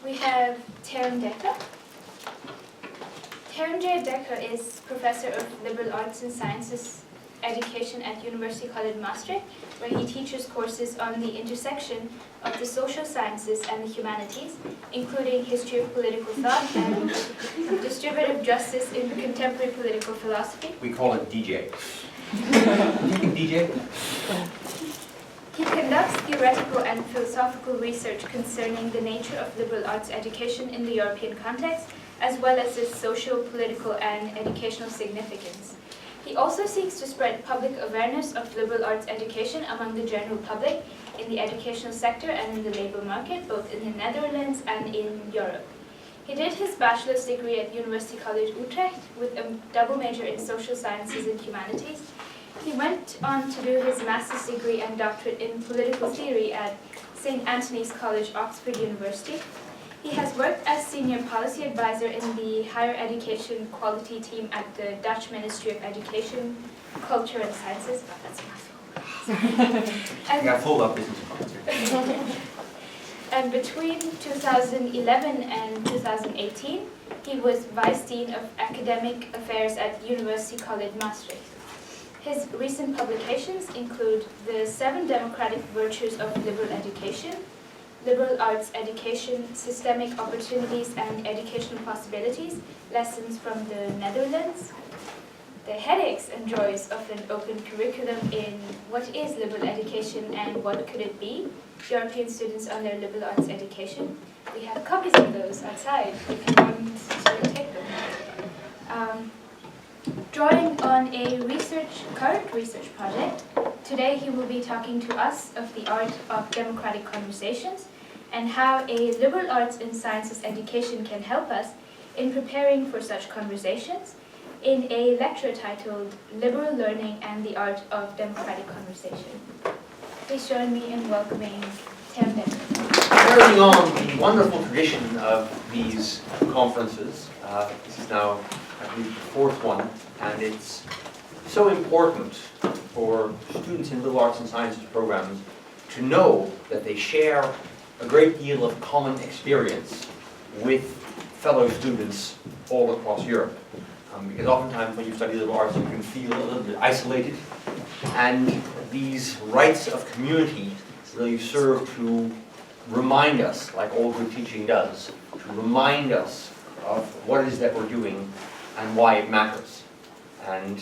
We have Teun Dekker. Teun J. Dekker is Professor of Liberal Arts and Sciences Education at University College Maastricht, where he teaches courses on the intersection of the social sciences and the humanities, including history of political thought and distributive justice in contemporary political philosophy. We call it DJ. You can DJ? He conducts theoretical and philosophical research concerning the nature of liberal arts education in the European context, as well as its social, political, and educational significance. He also seeks to spread public awareness of liberal arts education among the general public in the educational sector and in the labor market, both in the Netherlands and in Europe. He did his bachelor's degree at University College Utrecht with a double major in social sciences and humanities. He went on to do his master's degree and doctorate in political theory at St. Antony's College, Oxford University. He has worked as senior policy advisor in the higher education quality team at the Dutch Ministry of Education, Culture and Sciences. Oh, that's a mouthful. Yeah, full up business. And between 2011 and 2018, he was Vice Dean of Academic Affairs at University College Maastricht. His recent publications include The 7 Democratic Virtues of Liberal Education, Liberal Arts Education, Systemic Opportunities and Educational Possibilities, Lessons from the Netherlands, The Headaches and Joys of an Open Curriculum in What is Liberal Education and What Could It Be? European Students on Their Liberal Arts Education. We have copies of those outside if you want to take them. Drawing on a current research project, today he will be talking to us of the art of democratic conversations and how a liberal arts and sciences education can help us in preparing for such conversations in a lecture titled Liberal Learning and the Art of Democratic Conversation. Please join me in welcoming Teun Dekker. Carrying on the wonderful tradition of these conferences, this is now, I believe, the 4th one, and it's so important for students in liberal arts and sciences programs to know that they share a great deal of common experience with fellow students all across Europe. Because oftentimes when you study liberal arts, you can feel a little bit isolated, and these rites of community really serve to remind us, like all good teaching does, to remind us of what it is that we're doing and why it matters. And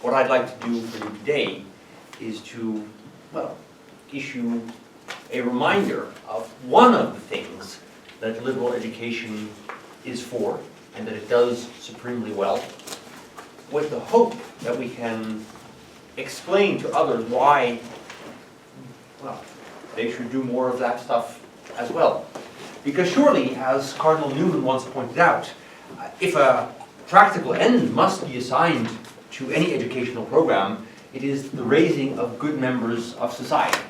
what I'd like to do for you today is to, well, issue a reminder of one of the things that liberal education is for, and that it does supremely well, with the hope that we can explain to others why, well, they should do more of that stuff as well. Because surely, as Cardinal Newman once pointed out, if a practical end must be assigned to any educational program, it is the raising of good members of society.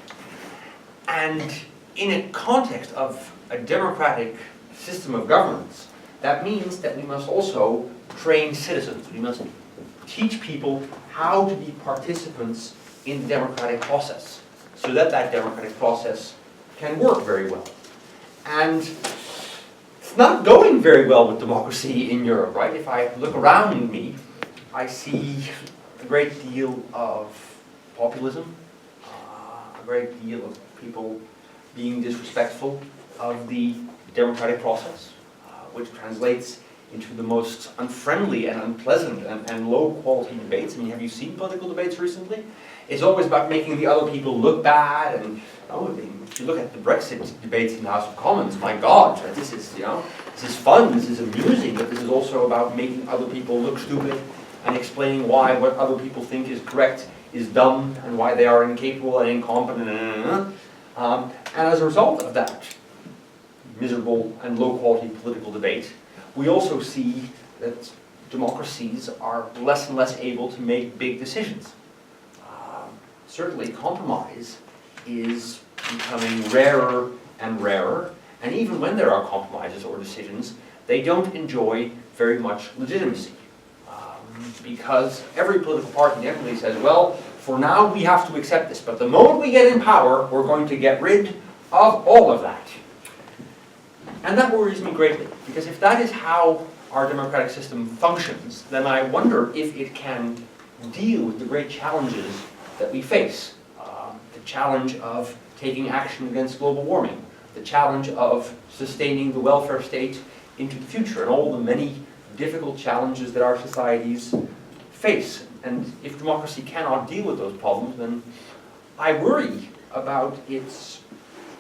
And in a context of a democratic system of governance, that means that we must also train citizens. We must teach people how to be participants in the democratic process, so that that democratic process can work very well. And it's not going very well with democracy in Europe, right? If I look around me, I see a great deal of populism, a great deal of people being disrespectful of the democratic process, which translates into the most unfriendly and unpleasant and low-quality debates. I mean, have you seen political debates recently? It's always about making the other people look bad, and if you look at the Brexit debates in the House of Commons, my God, this is fun, this is amusing, but this is also about making other people look stupid and explaining why what other people think is correct is dumb and why they are incapable and incompetent. And as a result of that miserable and low-quality political debate, we also see that democracies are less and less able to make big decisions. Certainly compromise is becoming rarer and rarer, and even when there are compromises or decisions, they don't enjoy very much legitimacy. Because every political party generally says, well, for now we have to accept this, but the moment we get in power, we're going to get rid of all of that. And that worries me greatly, because if that is how our democratic system functions, then I wonder if it can deal with the great challenges that we face. The challenge of taking action against global warming, the challenge of sustaining the welfare state into the future, and all the many difficult challenges that our societies face. And if democracy cannot deal with those problems, then I worry about its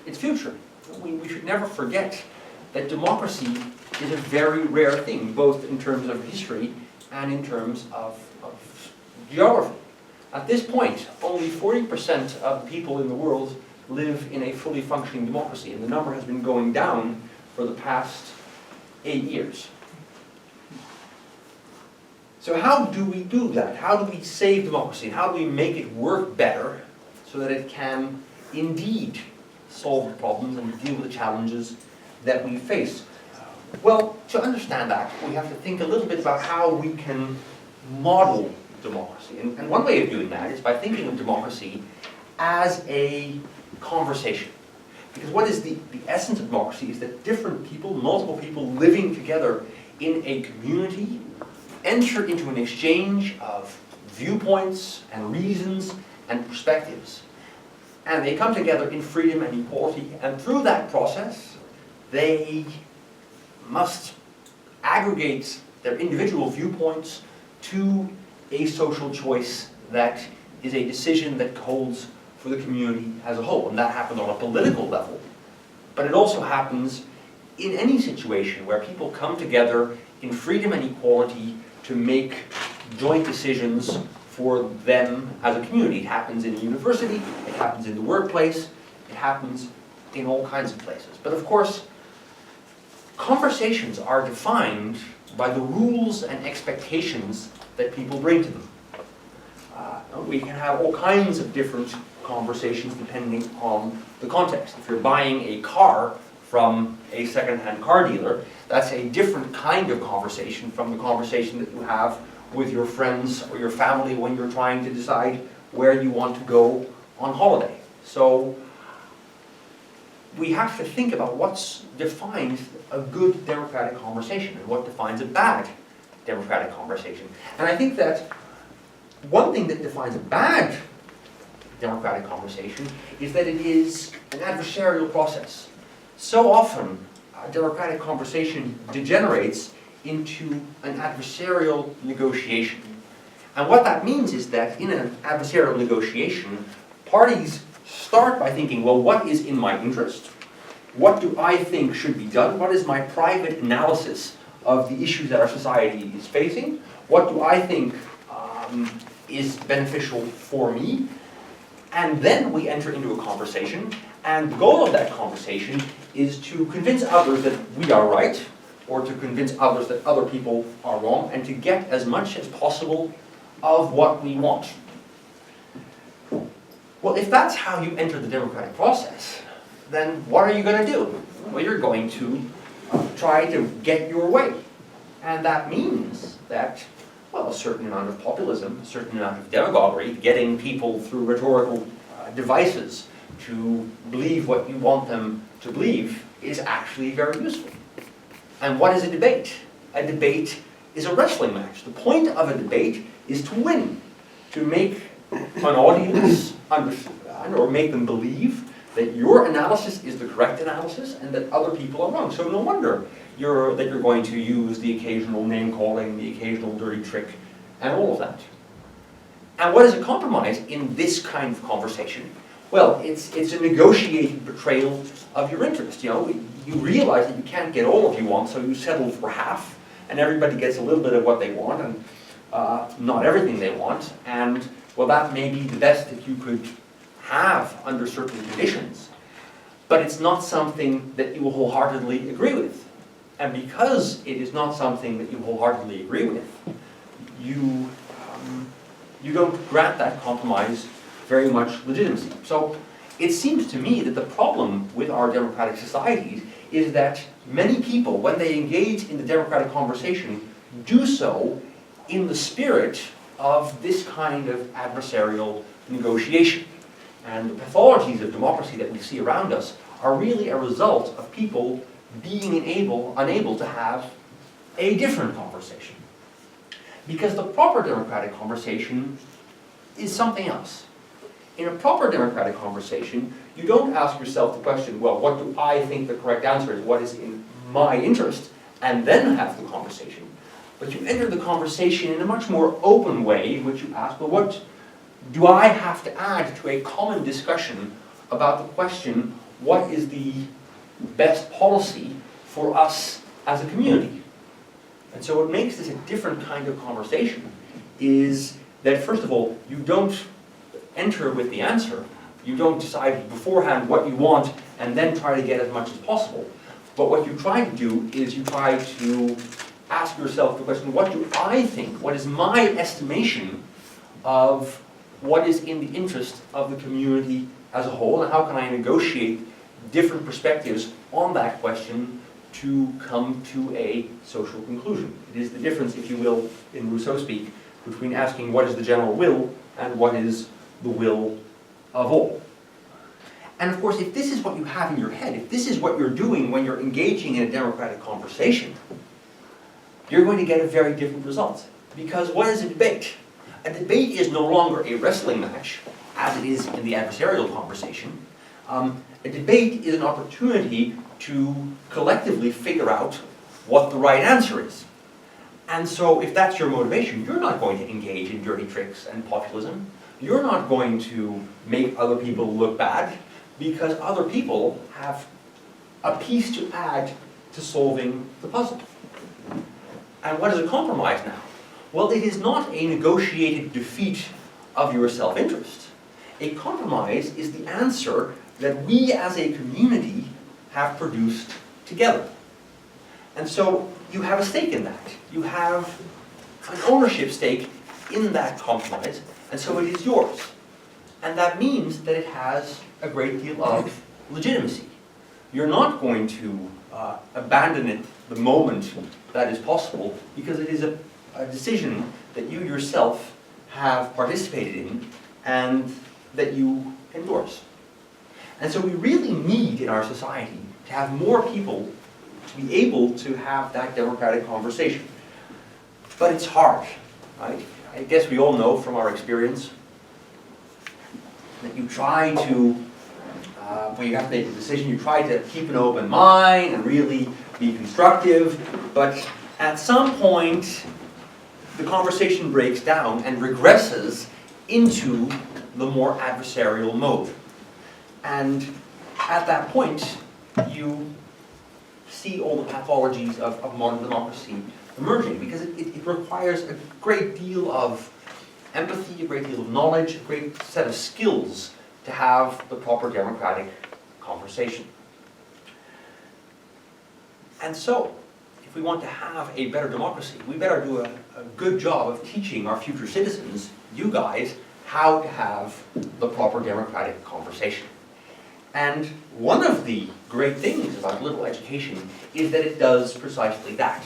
future. We should never forget that democracy is a very rare thing, both in terms of history and in terms of geography. At this point, only 40% of people in the world live in a fully functioning democracy, and the number has been going down for the past 8 years. So how do we do that? How do we save democracy? How do we make it work better so that it can indeed solve the problems and deal with the challenges that we face? Well, to understand that, we have to think a little bit about how we can model democracy. And one way of doing that is by thinking of democracy as a conversation. Because what is the essence of democracy is that different people, multiple people living together in a community, enter into an exchange of viewpoints and reasons and perspectives. And they come together in freedom and equality, and through that process, they must aggregate their individual viewpoints to a social choice that is a decision that holds for the community as a whole. And that happens on a political level, but it also happens in any situation where people come together in freedom and equality to make joint decisions for them as a community. It happens in the university, it happens in the workplace, it happens in all kinds of places. But of course, conversations are defined by the rules and expectations that people bring to them. We can have all kinds of different conversations depending on the context. If you're buying a car from a second-hand car dealer, that's a different kind of conversation from the conversation that you have with your friends or your family when you're trying to decide where you want to go on holiday. So we have to think about what defines a good democratic conversation and what defines a bad democratic conversation. And I think that one thing that defines a bad democratic conversation is that it is an adversarial process. So often, a democratic conversation degenerates into an adversarial negotiation. And what that means is that in an adversarial negotiation, parties start by thinking, well, what is in my interest? What do I think should be done? What is my private analysis of the issues that our society is facing? What do I think is beneficial for me? And then we enter into a conversation, and the goal of that conversation is to convince others that we are right, or to convince others that other people are wrong, and to get as much as possible of what we want. Well, if that's how you enter the democratic process, then what are you going to do? Well, you're going to try to get your way. And that means that, well, a certain amount of populism, a certain amount of demagoguery, getting people through rhetorical devices to believe what you want them to believe is actually very useful. And what is a debate? A debate is a wrestling match. The point of a debate is to win, to make an audience understand or make them believe that your analysis is the correct analysis and that other people are wrong. So no wonder that you're going to use the occasional name-calling, the occasional dirty trick, and all of that. And what is a compromise in this kind of conversation? Well, it's a negotiated betrayal of your interest. You know, you realize that you can't get all of you want, so you settle for half, and everybody gets a little bit of what they want, and not everything they want. And well, that may be the best that you could have under certain conditions, but it's not something that you will wholeheartedly agree with. And because it is not something that you wholeheartedly agree with, you don't grant that compromise very much legitimacy. So it seems to me that the problem with our democratic societies is that many people, when they engage in the democratic conversation, do so in the spirit of this kind of adversarial negotiation. And the pathologies of democracy that we see around us are really a result of people being unable to have a different conversation. Because the proper democratic conversation is something else. In a proper democratic conversation, you don't ask yourself the question, well, what do I think the correct answer is? What is in my interest? And then have the conversation. But you enter the conversation in a much more open way in which you ask, well, what do I have to add to a common discussion about the question, what is the best policy for us as a community? And so what makes this a different kind of conversation is that, first of all, you don't enter with the answer. You don't decide beforehand what you want and then try to get as much as possible. But what you try to do is you try to ask yourself the question, what do I think? What is my estimation of what is in the interest of the community as a whole, and how can I negotiate different perspectives on that question to come to a social conclusion? It is the difference, if you will, in Rousseau speak, between asking what is the general will and what is the will of all. And of course, if this is what you have in your head, if this is what you're doing when you're engaging in a democratic conversation, you're going to get a very different result. Because what is a debate? A debate is no longer a wrestling match, as it is in the adversarial conversation. A debate is an opportunity to collectively figure out what the right answer is. And so if that's your motivation, you're not going to engage in dirty tricks and populism. You're not going to make other people look bad, because other people have a piece to add to solving the puzzle. And what is a compromise now? Well, it is not a negotiated defeat of your self-interest. A compromise is the answer that we as a community have produced together. And so you have a stake in that. You have an ownership stake in that compromise, and so it is yours. And that means that it has a great deal of legitimacy. You're not going to abandon it the moment that is possible, because it is a decision that you yourself have participated in and that you endorse. And so we really need in our society to have more people to be able to have that democratic conversation. But it's hard, right? I guess we all know from our experience that you try to, when you have to make a decision, you try to keep an open mind and really be constructive, but at some point the conversation breaks down and regresses into the more adversarial mode. And at that point, you see all the pathologies of modern democracy emerging, because it requires a great deal of empathy, a great deal of knowledge, a great set of skills to have the proper democratic conversation. And so, if we want to have a better democracy, we better do a good job of teaching our future citizens, you guys, how to have the proper democratic conversation. And one of the great things about liberal education is that it does precisely that.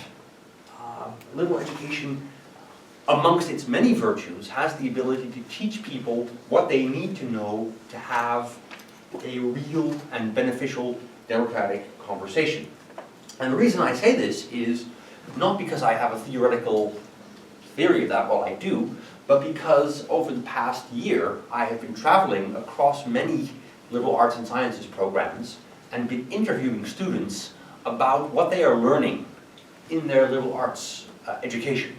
Liberal education, amongst its many virtues, has the ability to teach people what they need to know to have a real and beneficial democratic conversation. And the reason I say this is not because I have a theoretical theory of that, well I do, but because over the past year I have been traveling across many liberal arts and sciences programs and been interviewing students about what they are learning in their liberal arts education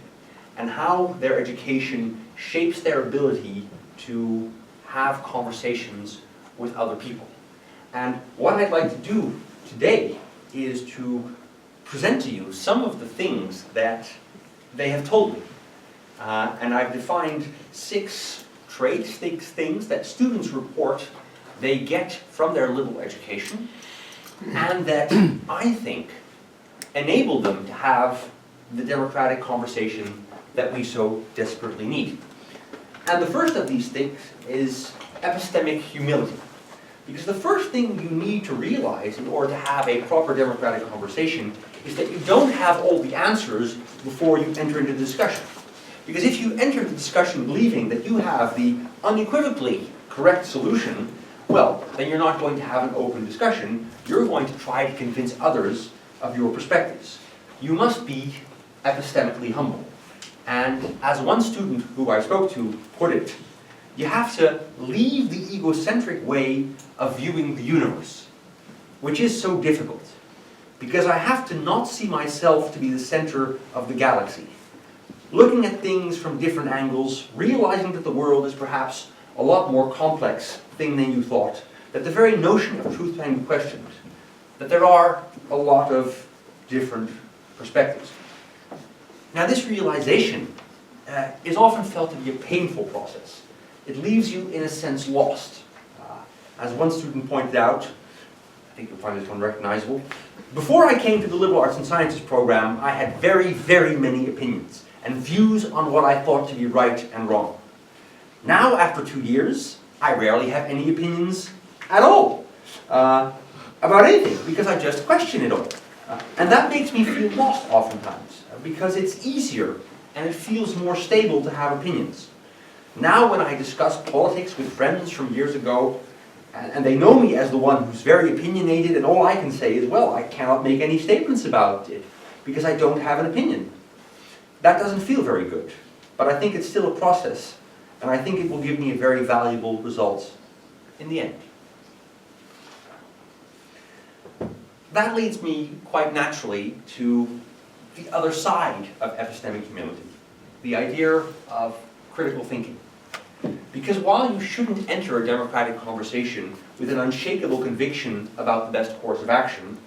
and how their education shapes their ability to have conversations with other people. And what I'd like to do today is to present to you some of the things that they have told me. And I've defined 6 traits, 6 things that students report they get from their liberal education, and that I think enable them to have the democratic conversation that we so desperately need. And the first of these things is epistemic humility. Because the first thing you need to realize in order to have a proper democratic conversation is that you don't have all the answers before you enter into the discussion. Because if you enter the discussion believing that you have the unequivocally correct solution, well, then you're not going to have an open discussion. You're going to try to convince others of your perspectives. You must be epistemically humble. And as one student who I spoke to put it, you have to leave the egocentric way of viewing the universe, which is so difficult, because I have to not see myself to be the center of the galaxy. Looking at things from different angles, realizing that the world is perhaps a lot more complex thing than you thought, that the very notion of truth can be questioned, that there are a lot of different perspectives. Now, this realization is often felt to be a painful process. It leaves you, in a sense, lost. As one student pointed out, I think you'll find this one recognizable, before I came to the Liberal Arts and Sciences program, I had very, very many opinions and views on what I thought to be right and wrong. Now, after 2 years, I rarely have any opinions at all about anything, because I just question it all. And that makes me feel lost oftentimes, because it's easier and it feels more stable to have opinions. Now when I discuss politics with friends from years ago, and they know me as the one who's very opinionated, and all I can say is, well, I cannot make any statements about it, because I don't have an opinion. That doesn't feel very good, but I think it's still a process, and I think it will give me a very valuable result in the end. That leads me quite naturally to the other side of epistemic humility, the idea of critical thinking. Because while you shouldn't enter a democratic conversation with an unshakable conviction about the best course of action,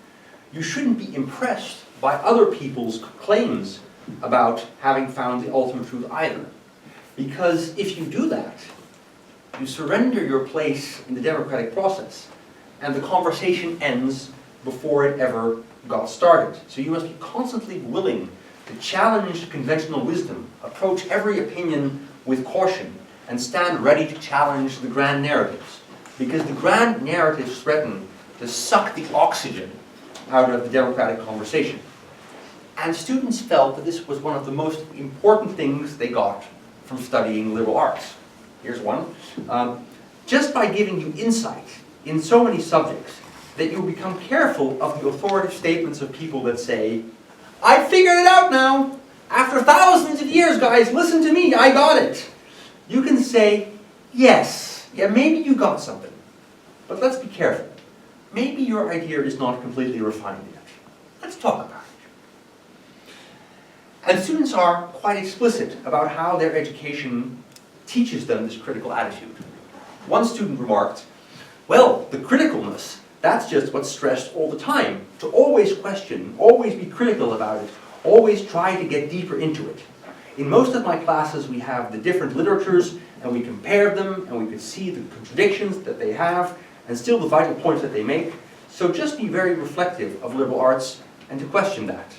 you shouldn't be impressed by other people's claims about having found the ultimate truth either. Because if you do that, you surrender your place in the democratic process, and the conversation ends before it ever got started. So you must be constantly willing to challenge conventional wisdom, approach every opinion with caution, and stand ready to challenge the grand narratives. Because the grand narratives threaten to suck the oxygen out of the democratic conversation. And students felt that this was one of the most important things they got from studying liberal arts. Here's one. Just by giving you insight in so many subjects, that you'll become careful of the authoritative statements of people that say, I figured it out now! After thousands of years, guys, listen to me, I got it! You can say, yes, yeah, maybe you got something. But let's be careful. Maybe your idea is not completely refined yet. Let's talk about it. And students are quite explicit about how their education teaches them this critical attitude. One student remarked, well, the criticalness, that's just what's stressed all the time. To always question, always be critical about it, always try to get deeper into it. In most of my classes we have the different literatures and we compare them and we can see the contradictions that they have and still the vital points that they make. So just be very reflective of liberal arts and to question that.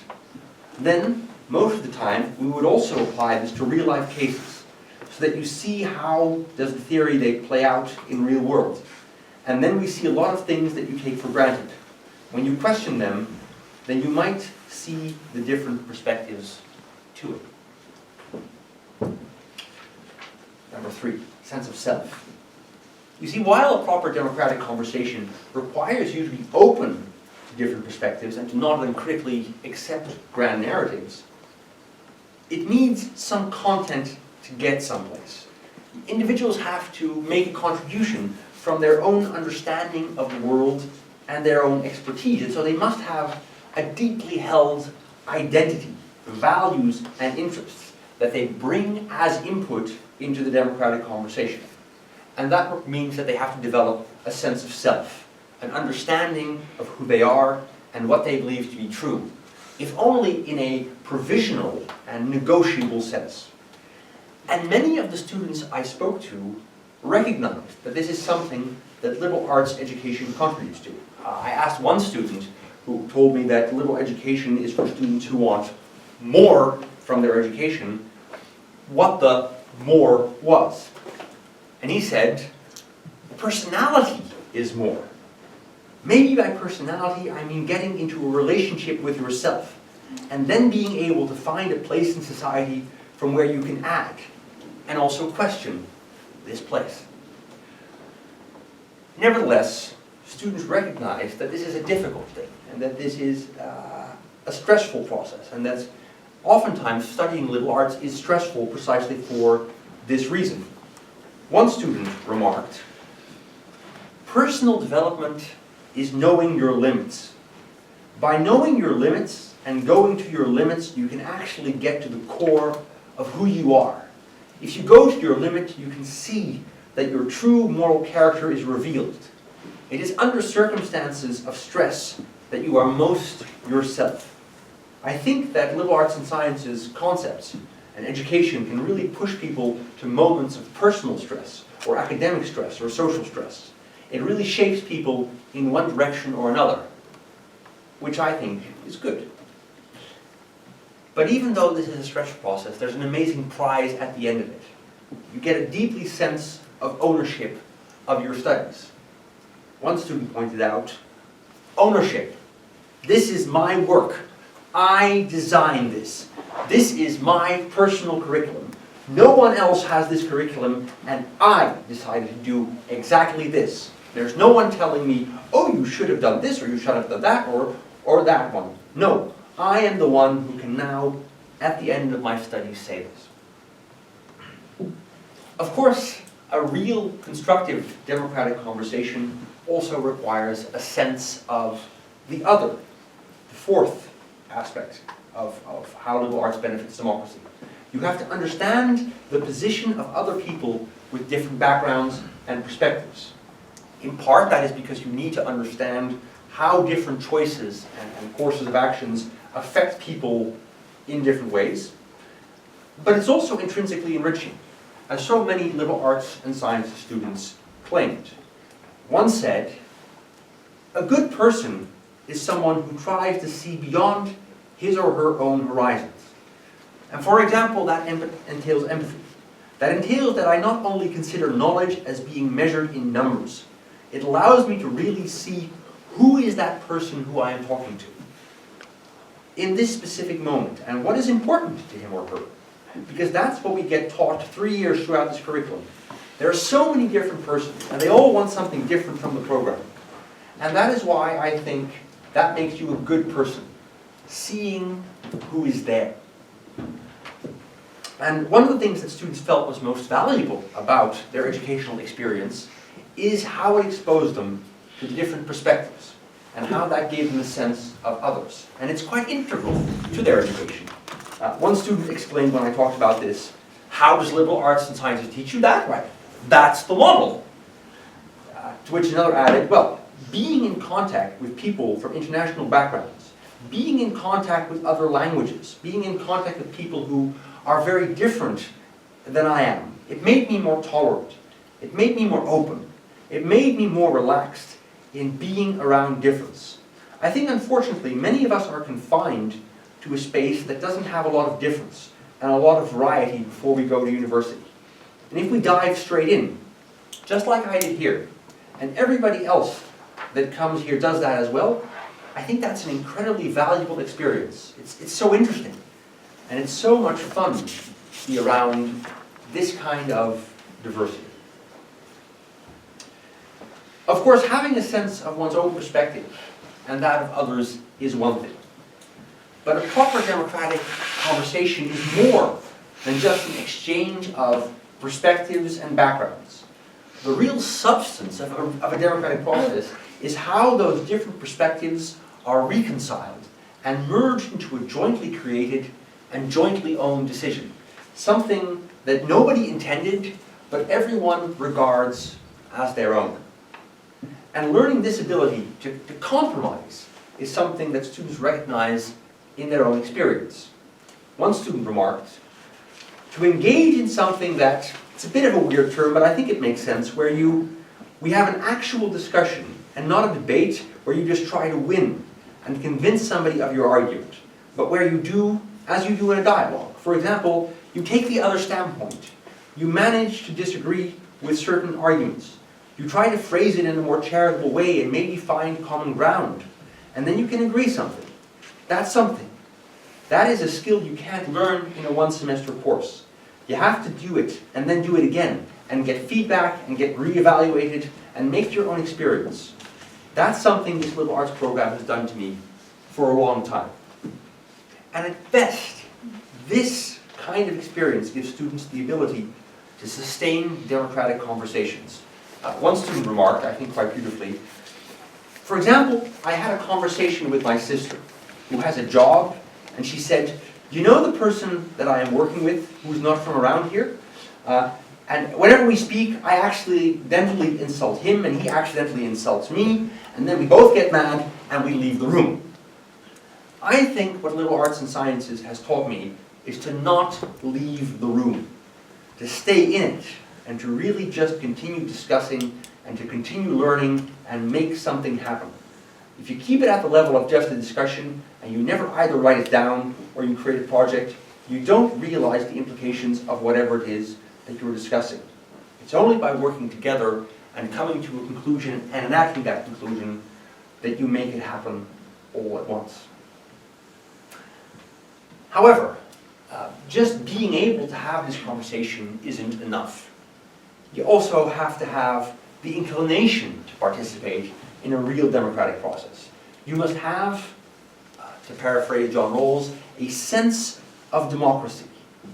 Then, most of the time, we would also apply this to real life cases so that you see how does the theory they play out in real world. And then we see a lot of things that you take for granted. When you question them, then you might see the different perspectives to it. Number 3, sense of self. You see, while a proper democratic conversation requires you to be open to different perspectives and to not uncritically accept grand narratives, it needs some content to get someplace. Individuals have to make a contribution from their own understanding of the world and their own expertise. And so they must have a deeply held identity, values and interests that they bring as input into the democratic conversation. And that means that they have to develop a sense of self, an understanding of who they are and what they believe to be true, if only in a provisional and negotiable sense. And many of the students I spoke to recognized that this is something that liberal arts education contributes to. I asked one student who told me that liberal education is for students who want more from their education, what the more was. And he said, personality is more. Maybe by personality I mean getting into a relationship with yourself and then being able to find a place in society from where you can add and also question this place. Nevertheless, students recognize that this is a difficult thing and that this is a stressful process, and that's oftentimes studying liberal arts is stressful precisely for this reason. One student remarked, "Personal development is knowing your limits. By knowing your limits and going to your limits, you can actually get to the core of who you are. If you go to your limit, you can see that your true moral character is revealed. It is under circumstances of stress that you are most yourself." I think that liberal arts and sciences concepts and education can really push people to moments of personal stress, or academic stress, or social stress. It really shapes people in one direction or another, which I think is good. But even though this is a stressful process, there's an amazing prize at the end of it. You get a deeply sense of ownership of your studies. One student pointed out, ownership. This is my work. I designed this. This is my personal curriculum. No one else has this curriculum, and I decided to do exactly this. There's no one telling me, oh, you should have done this, or you should have done that, or that one. No, I am the one who can now, at the end of my studies, say this. Of course, a real constructive democratic conversation also requires a sense of the other, the fourth aspect of how liberal arts benefits democracy. You have to understand the position of other people with different backgrounds and perspectives. In part, that is because you need to understand how different choices and courses of actions affect people in different ways. But it's also intrinsically enriching, as so many liberal arts and sciences students claimed. One said, "A good person is someone who tries to see beyond his or her own horizons." And for example, that entails empathy. That entails that I not only consider knowledge as being measured in numbers, it allows me to really see who is that person who I am talking to in this specific moment, and what is important to him or her. Because that's what we get taught 3 years throughout this curriculum. There are so many different persons, and they all want something different from the program. And that is why I think that makes you a good person, seeing who is there. And one of the things that students felt was most valuable about their educational experience is how it exposed them to the different perspectives, and how that gave them a sense of others. And it's quite integral to their education. One student explained when I talked about this, how does liberal arts and sciences teach you that? Right, that's the model. To which another added, well, being in contact with people from international backgrounds, being in contact with other languages, being in contact with people who are very different than I am, it made me more tolerant. It made me more open. It made me more relaxed in being around difference. I think, unfortunately, many of us are confined to a space that doesn't have a lot of difference and a lot of variety before we go to university. And if we dive straight in, just like I did here, and everybody else that comes here does that as well, I think that's an incredibly valuable experience. It's so interesting, and it's so much fun to be around this kind of diversity. Of course, having a sense of one's own perspective and that of others is one thing. But a proper democratic conversation is more than just an exchange of perspectives and backgrounds. The real substance of a democratic process is how those different perspectives are reconciled and merged into a jointly created and jointly owned decision. Something that nobody intended, but everyone regards as their own. And learning this ability to compromise is something that students recognize in their own experience. One student remarked, to engage in something that, it's a bit of a weird term, but I think it makes sense, where we have an actual discussion and not a debate where you just try to win and convince somebody of your argument, but where you do as you do in a dialogue. For example, you take the other standpoint. You manage to disagree with certain arguments. You try to phrase it in a more charitable way and maybe find common ground. And then you can agree something. That's something. That is a skill you can't learn in a one-semester course. You have to do it and then do it again and get feedback and get re-evaluated and make your own experience. That's something this liberal arts program has done to me for a long time. And at best, this kind of experience gives students the ability to sustain democratic conversations. One student remarked, I think quite beautifully, for example, I had a conversation with my sister who has a job, and she said, you know the person that I am working with who's not from around here? And whenever we speak, I accidentally insult him and he accidentally insults me, and then we both get mad and we leave the room. I think what liberal arts and sciences has taught me is to not leave the room, to stay in it, and to really just continue discussing and to continue learning and make something happen. If you keep it at the level of just a discussion and you never either write it down or you create a project, you don't realize the implications of whatever it is that you're discussing. It's only by working together and coming to a conclusion and enacting that conclusion that you make it happen all at once. However, just being able to have this conversation isn't enough. You also have to have the inclination to participate in a real democratic process. You must have, to paraphrase John Rawls, a sense of democracy,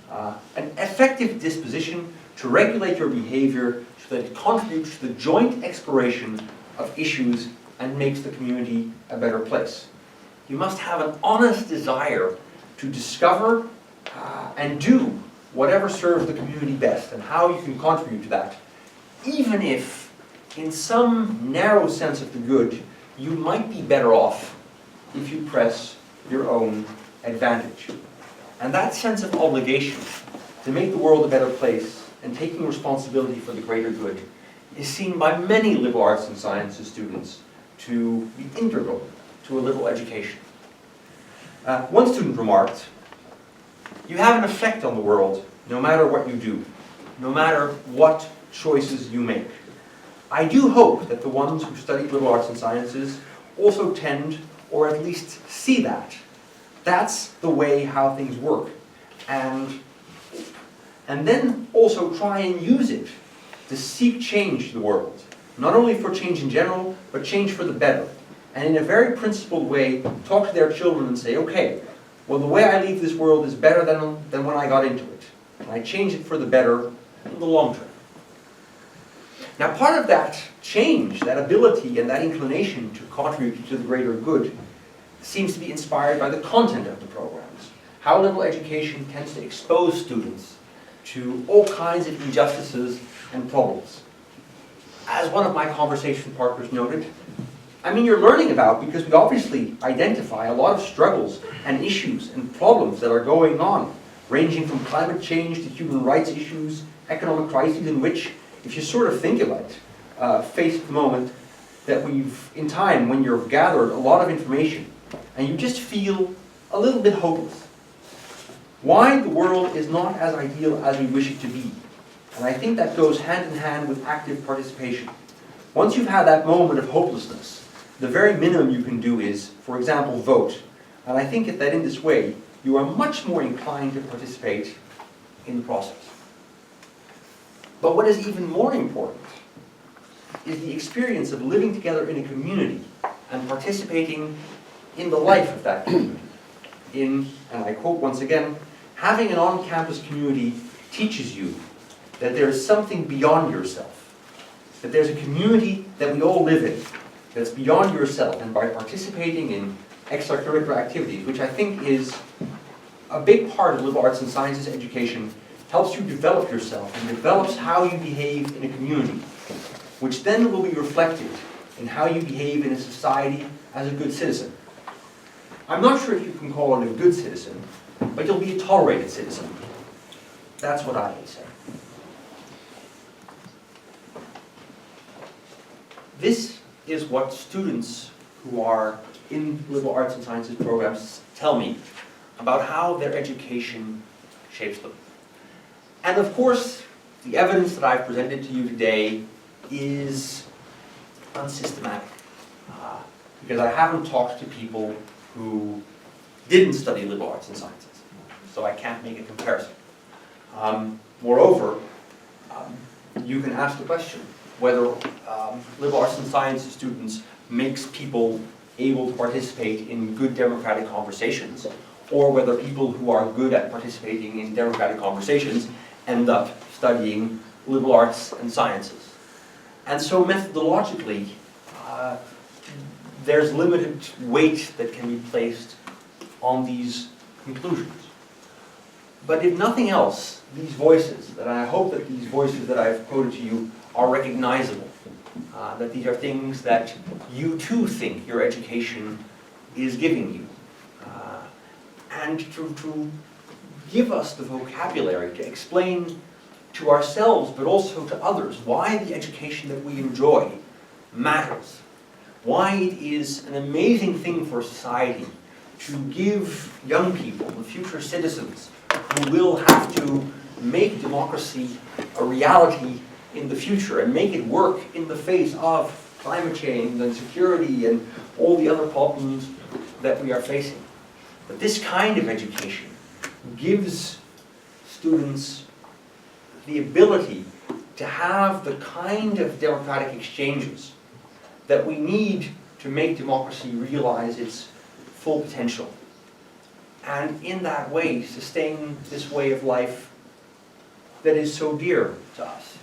an effective disposition to regulate your behavior so that it contributes to the joint exploration of issues and makes the community a better place. You must have an honest desire to discover and do whatever serves the community best and how you can contribute to that, even if, in some narrow sense of the good, you might be better off if you press your own advantage. And that sense of obligation to make the world a better place and taking responsibility for the greater good is seen by many liberal arts and sciences students to be integral to a liberal education. One student remarked, you have an effect on the world no matter what you do, no matter what choices you make. I do hope that the ones who study liberal arts and sciences also tend, or at least see that. That's the way how things work. And then also try and use it to seek change to the world. Not only for change in general, but change for the better. And in a very principled way, talk to their children and say, okay, well, the way I leave this world is better than when I got into it. And I change it for the better in the long term. Now, part of that change, that ability and that inclination to contribute to the greater good seems to be inspired by the content of the programs. How liberal education tends to expose students to all kinds of injustices and problems. As one of my conversation partners noted, I mean, you're learning about, because we obviously identify a lot of struggles and issues and problems that are going on, ranging from climate change to human rights issues, economic crises, in which, if you sort of think about it, face at the moment that we've, in time, when you've gathered a lot of information, and you just feel a little bit hopeless. Why the world is not as ideal as we wish it to be. And I think that goes hand in hand with active participation. Once you've had that moment of hopelessness, the very minimum you can do is, for example, vote. And I think that in this way, you are much more inclined to participate in the process. But what is even more important is the experience of living together in a community and participating in the life of that community. And I quote once again, having an on-campus community teaches you that there is something beyond yourself, that there's a community that we all live in that's beyond yourself, and by participating in extracurricular activities, which I think is a big part of liberal arts and sciences education, helps you develop yourself and develops how you behave in a community, which then will be reflected in how you behave in a society as a good citizen. I'm not sure if you can call it a good citizen, but you'll be a tolerated citizen. That's what I would say. This is what students who are in liberal arts and sciences programs tell me about how their education shapes them. And of course, the evidence that I've presented to you today is unsystematic, because I haven't talked to people who didn't study liberal arts and sciences, so I can't make a comparison. Moreover, you can ask the question whether liberal arts and sciences students makes people able to participate in good democratic conversations, or whether people who are good at participating in democratic conversations end up studying liberal arts and sciences. And so methodologically, there's limited weight that can be placed on these conclusions. But if nothing else, these voices, and I hope that these voices that I've quoted to you are recognizable, that these are things that you too think your education is giving you. And to give us the vocabulary to explain to ourselves, but also to others, why the education that we enjoy matters. Why it is an amazing thing for society to give young people, the future citizens, who will have to make democracy a reality in the future and make it work in the face of climate change and security and all the other problems that we are facing. But this kind of education gives students the ability to have the kind of democratic exchanges that we need to make democracy realize its full potential. And in that way, sustain this way of life that is so dear to us.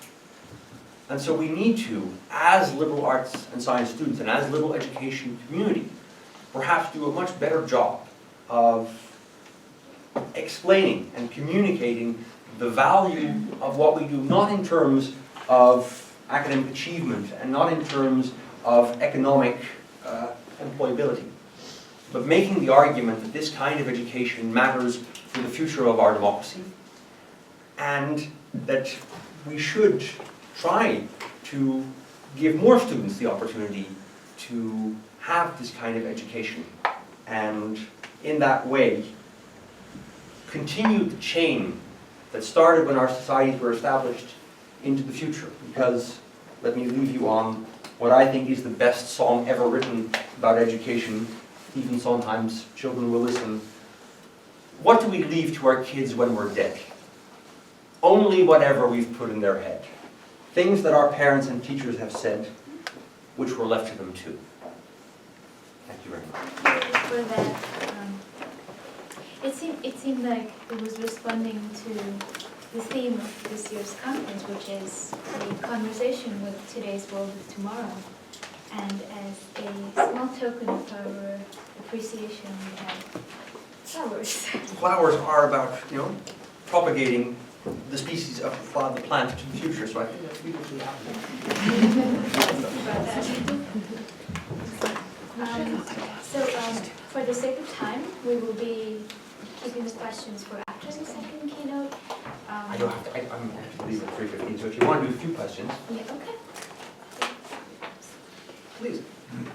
And so we need to, as liberal arts and science students and as liberal education community, perhaps do a much better job of explaining and communicating the value of what we do, not in terms of academic achievement and not in terms of economic employability, but making the argument that this kind of education matters for the future of our democracy, and that we should try to give more students the opportunity to have this kind of education, and in that way continue the chain that started when our societies were established into the future. Because, let me leave you on what I think is the best song ever written about education. Even sometimes children will listen. What do we leave to our kids when we're dead? Only whatever we've put in their head. Things that our parents and teachers have said, which were left to them too. Thank you very much. For that, it seemed like it was responding to the theme of this year's conference, which is a conversation with today's world of tomorrow. And as a small token of our appreciation, we have flowers. Flowers are about, propagating the species of the plant to the future, so I think that's beautifully happening. For the sake of time, we will be keeping the questions for after the second keynote. I don't have to, I'm going to leave at 3:15, so if you want to do a few questions. Yeah, okay. Please.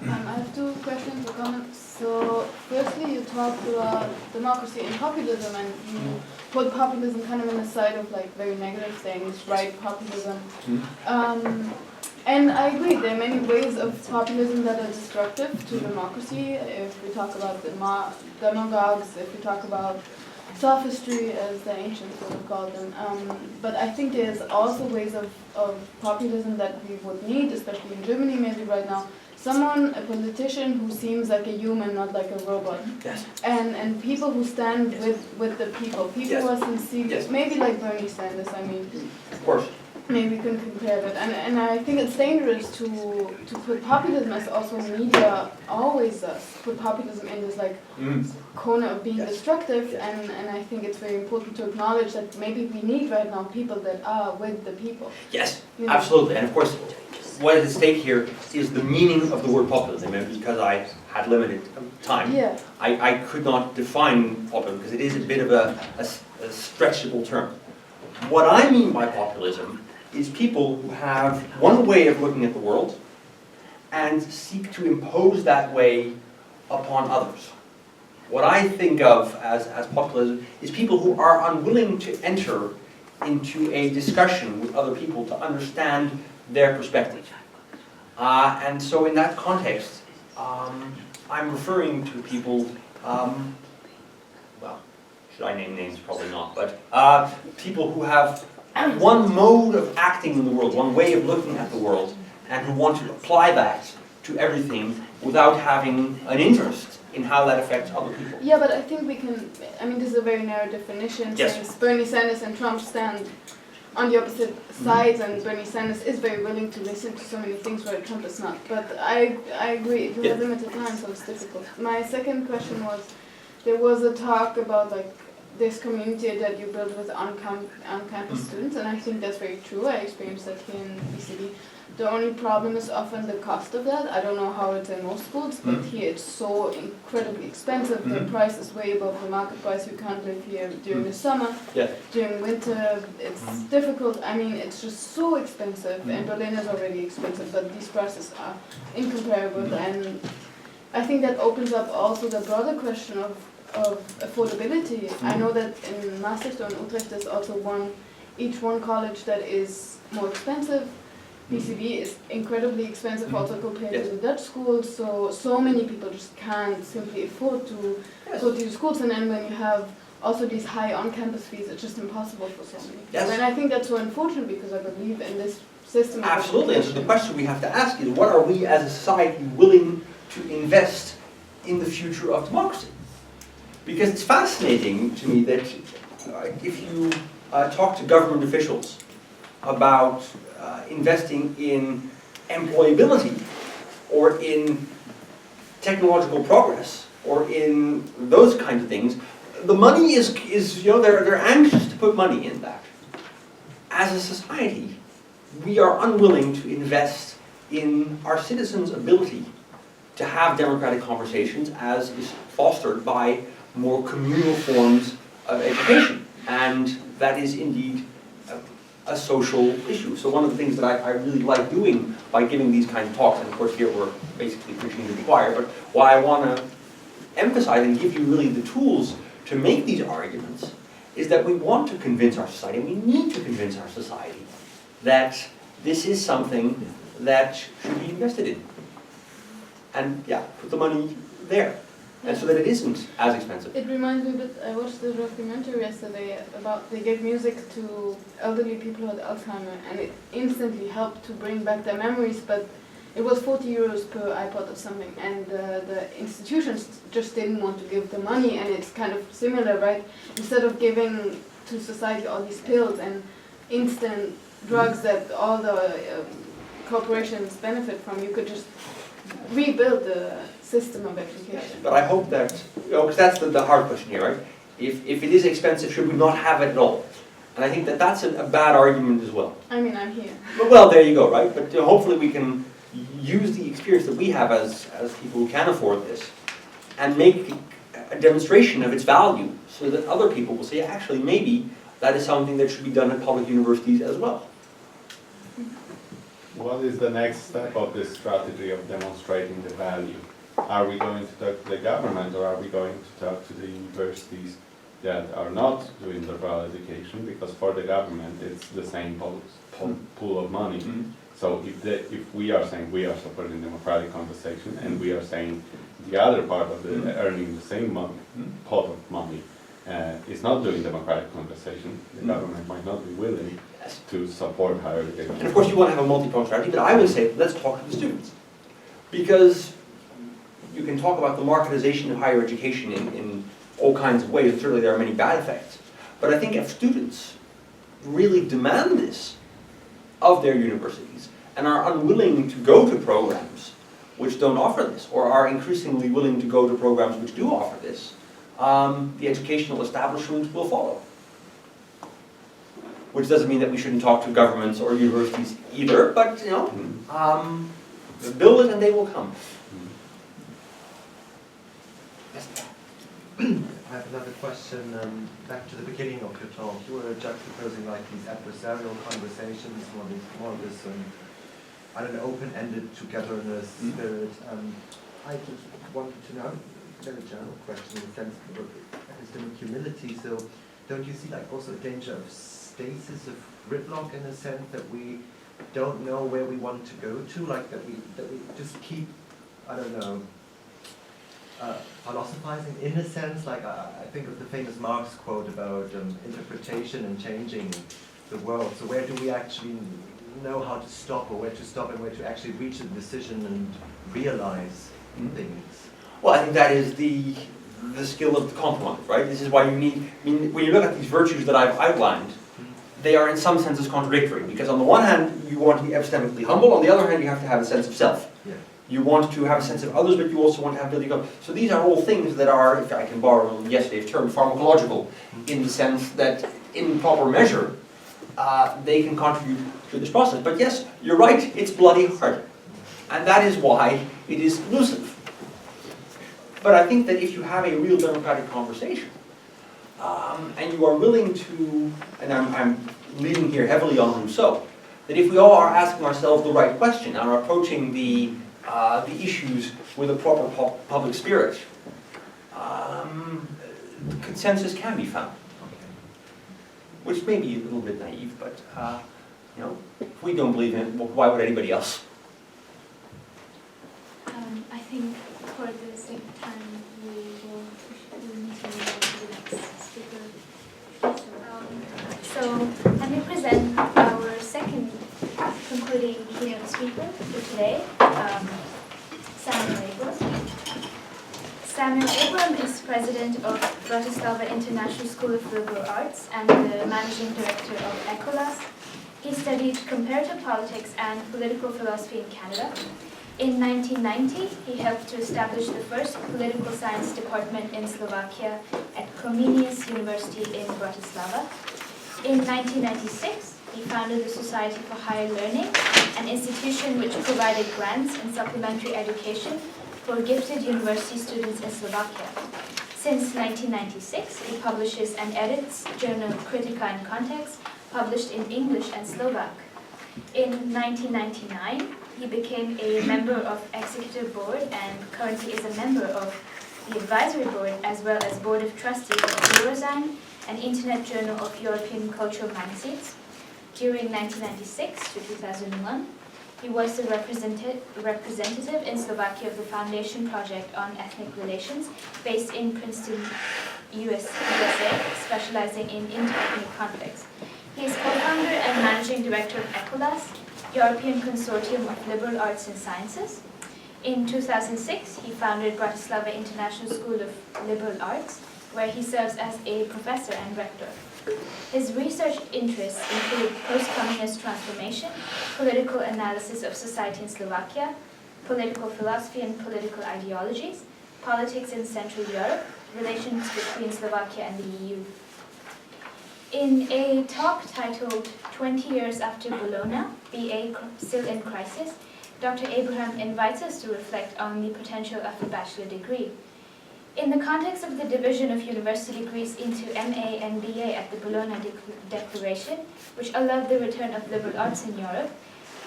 I have two questions or comments. So, firstly, you talked about democracy and populism, and you put populism kind of in the side of like very negative things, right? Populism. And I agree, there are many ways of populism that are destructive to democracy. If we talk about demagogues, if we talk about sophistry, as the ancients would have called them. But I think there's also ways of populism that we would need, especially in Germany maybe right now. Someone, a politician who seems like a human, not like a robot. Yes. And people who stand with the people. People who are sincere, maybe like Bernie Sanders, I mean. Of course. Maybe we can compare that. And I think it's dangerous to put populism, as also media always does, put populism in this like corner of being destructive, and I think it's very important to acknowledge that maybe we need right now people that are with the people. Yes, absolutely. And of course, what is at stake here is the meaning of the word populism. And because I had limited time, I could not define populism because it is a bit of a stretchable term. What I mean by populism is people who have one way of looking at the world and seek to impose that way upon others. What I think of as populism is people who are unwilling to enter into a discussion with other people to understand their perspective. And so in that context, I'm referring to people, well, should I name names? Probably not, but people who have one mode of acting in the world, one way of looking at the world, and who want to apply that to everything without having an interest in how that affects other people. Yeah, but I think we can, I mean, this is a very narrow definition, Yes. since Bernie Sanders and Trump stand on the opposite sides, and Bernie Sanders is very willing to listen to so many things where Trump is not. But I agree, you have limited time, so it's difficult. My second question was, there was a talk about like this community that you build with on-campus students, and I think that's very true. I experienced that here in BCB. The only problem is often the cost of that. I don't know how it's in most schools, but here it's so incredibly expensive. The price is way above the market price. You can't live here during the summer. Yeah. During winter, it's difficult. I mean, it's just so expensive, and Berlin is already expensive, but these prices are incomparable. And I think that opens up also the broader question of affordability. I know that in Maastricht or in Utrecht there's also each one college that is more expensive. BCB is incredibly expensive also compared to the Dutch schools, so many people just can't simply afford to go to these schools, and then when you have also these high on-campus fees, it's just impossible for so many people. And I think that's so unfortunate because I believe in this system. Absolutely, and so the question we have to ask is, what are we as a society willing to invest in the future of democracy? Because it's fascinating to me that if you talk to government officials about investing in employability or in technological progress or in those kinds of things, the money is they're anxious to put money in that. As a society, we are unwilling to invest in our citizens' ability to have democratic conversations as is fostered by more communal forms of education. And that is indeed a social issue. So one of the things that I really like doing by giving these kinds of talks, and of course here we're basically preaching to the choir, but why I want to emphasize and give you really the tools to make these arguments is that we want to convince our society, and we need to convince our society that this is something that should be invested in. And yeah, put the money there. And so that it isn't as expensive. It reminds me a bit, I watched the documentary yesterday about, they gave music to elderly people who had Alzheimer, and it instantly helped to bring back their memories, but it was 40 euros per iPod or something, and the institutions just didn't want to give the money, and it's kind of similar, right? Instead of giving to society all these pills and instant drugs that all the corporations benefit from, you could just rebuild the system of education. Yes, but I hope that, because that's the hard question here, right? If it is expensive, should we not have it at all? And I think that that's a bad argument as well. I mean, I'm here. Well, there you go, right? But hopefully we can use the experience that we have as people who can afford this and make a demonstration of its value so that other people will say, actually, maybe that is something that should be done at public universities as well. What is the next step of this strategy of demonstrating the value? Are we going to talk to the government, or are we going to talk to the universities that are not doing liberal education? Because for the government, it's the same pool of money. Mm-hmm. So if we are saying we are supporting democratic conversation, and we are saying the other part of the earning the same money, pot of money is not doing democratic conversation, the government might not be willing to support higher education. And of course you want to have a multi-pronged strategy, but I would say let's talk to the students. Because you can talk about the marketization of higher education in all kinds of ways, and certainly there are many bad effects. But I think if students really demand this of their universities and are unwilling to go to programs which don't offer this, or are increasingly willing to go to programs which do offer this, the educational establishment will follow. Which doesn't mean that we shouldn't talk to governments or universities either, but build it and they will come. I have another question, back to the beginning of your talk. You were juxtaposing like these adversarial conversations, more of this, I don't know, open-ended togetherness spirit. I just wanted to know, a very general question in the sense of epistemic humility, so don't you see like also a danger of stasis, of gridlock in a sense, that we don't know where we want to go to, like that we just keep, I don't know, philosophizing in a sense, like I think of the famous Marx quote about interpretation and changing the world. So where do we actually know how to stop, or where to stop and where to actually reach a decision and realize things? Well, I think that is the skill of the compromise, right? This is why you need, I mean, when you look at these virtues that I've outlined, they are in some senses contradictory, because on the one hand, you want to be epistemically humble, on the other hand, you have to have a sense of self. Yeah. You want to have a sense of others, but you also want to have ability to go. So these are all things that are, if I can borrow yesterday's term, pharmacological, in the sense that, in proper measure, they can contribute to this process. But yes, you're right, it's bloody hard. And that is why it is elusive. But I think that if you have a real democratic conversation, and you are willing to, and I'm leaning here heavily on Rousseau, that if we all are asking ourselves the right question and are approaching the issues with a proper public spirit, consensus can be found. Which may be a little bit naive, but you know, if we don't believe in it, why would anybody else? I think for the sake of time, we need to move on to the next speaker. So let me present our second concluding keynote speaker for today, Samuel Abram. Samuel Abram is president of Bratislava International School of Liberal Arts and the managing director of ECOLAS. He studied comparative politics and political philosophy in Canada. In 1990, he helped to establish the first political science department in Slovakia at Comenius University in Bratislava. In 1996, he founded the Society for Higher Learning, an institution which provided grants and supplementary education for gifted university students in Slovakia. Since 1996, he publishes and edits journal Kritika in Context, published in English and Slovak. In 1999, he became a member of Executive Board and currently is a member of the Advisory Board as well as Board of Trustees of Liaison, an internet journal of European cultural magazines. During 1996 to 2001, he was the representative in Slovakia of the Foundation Project on Ethnic Relations, based in Princeton, USA, specializing in interethnic conflicts. He is co-founder and managing director of ECOLAS, European Consortium of Liberal Arts and Sciences. In 2006, he founded Bratislava International School of Liberal Arts, where he serves as a professor and rector. His research interests include post-communist transformation, political analysis of society in Slovakia, political philosophy and political ideologies, politics in Central Europe, relations between Slovakia and the EU. In a talk titled 20 Years After Bologna, BA Still in Crisis, Dr. Abraham invites us to reflect on the potential of a bachelor degree. In the context of the division of university degrees into MA and BA at the Bologna Declaration, which allowed the return of liberal arts in Europe,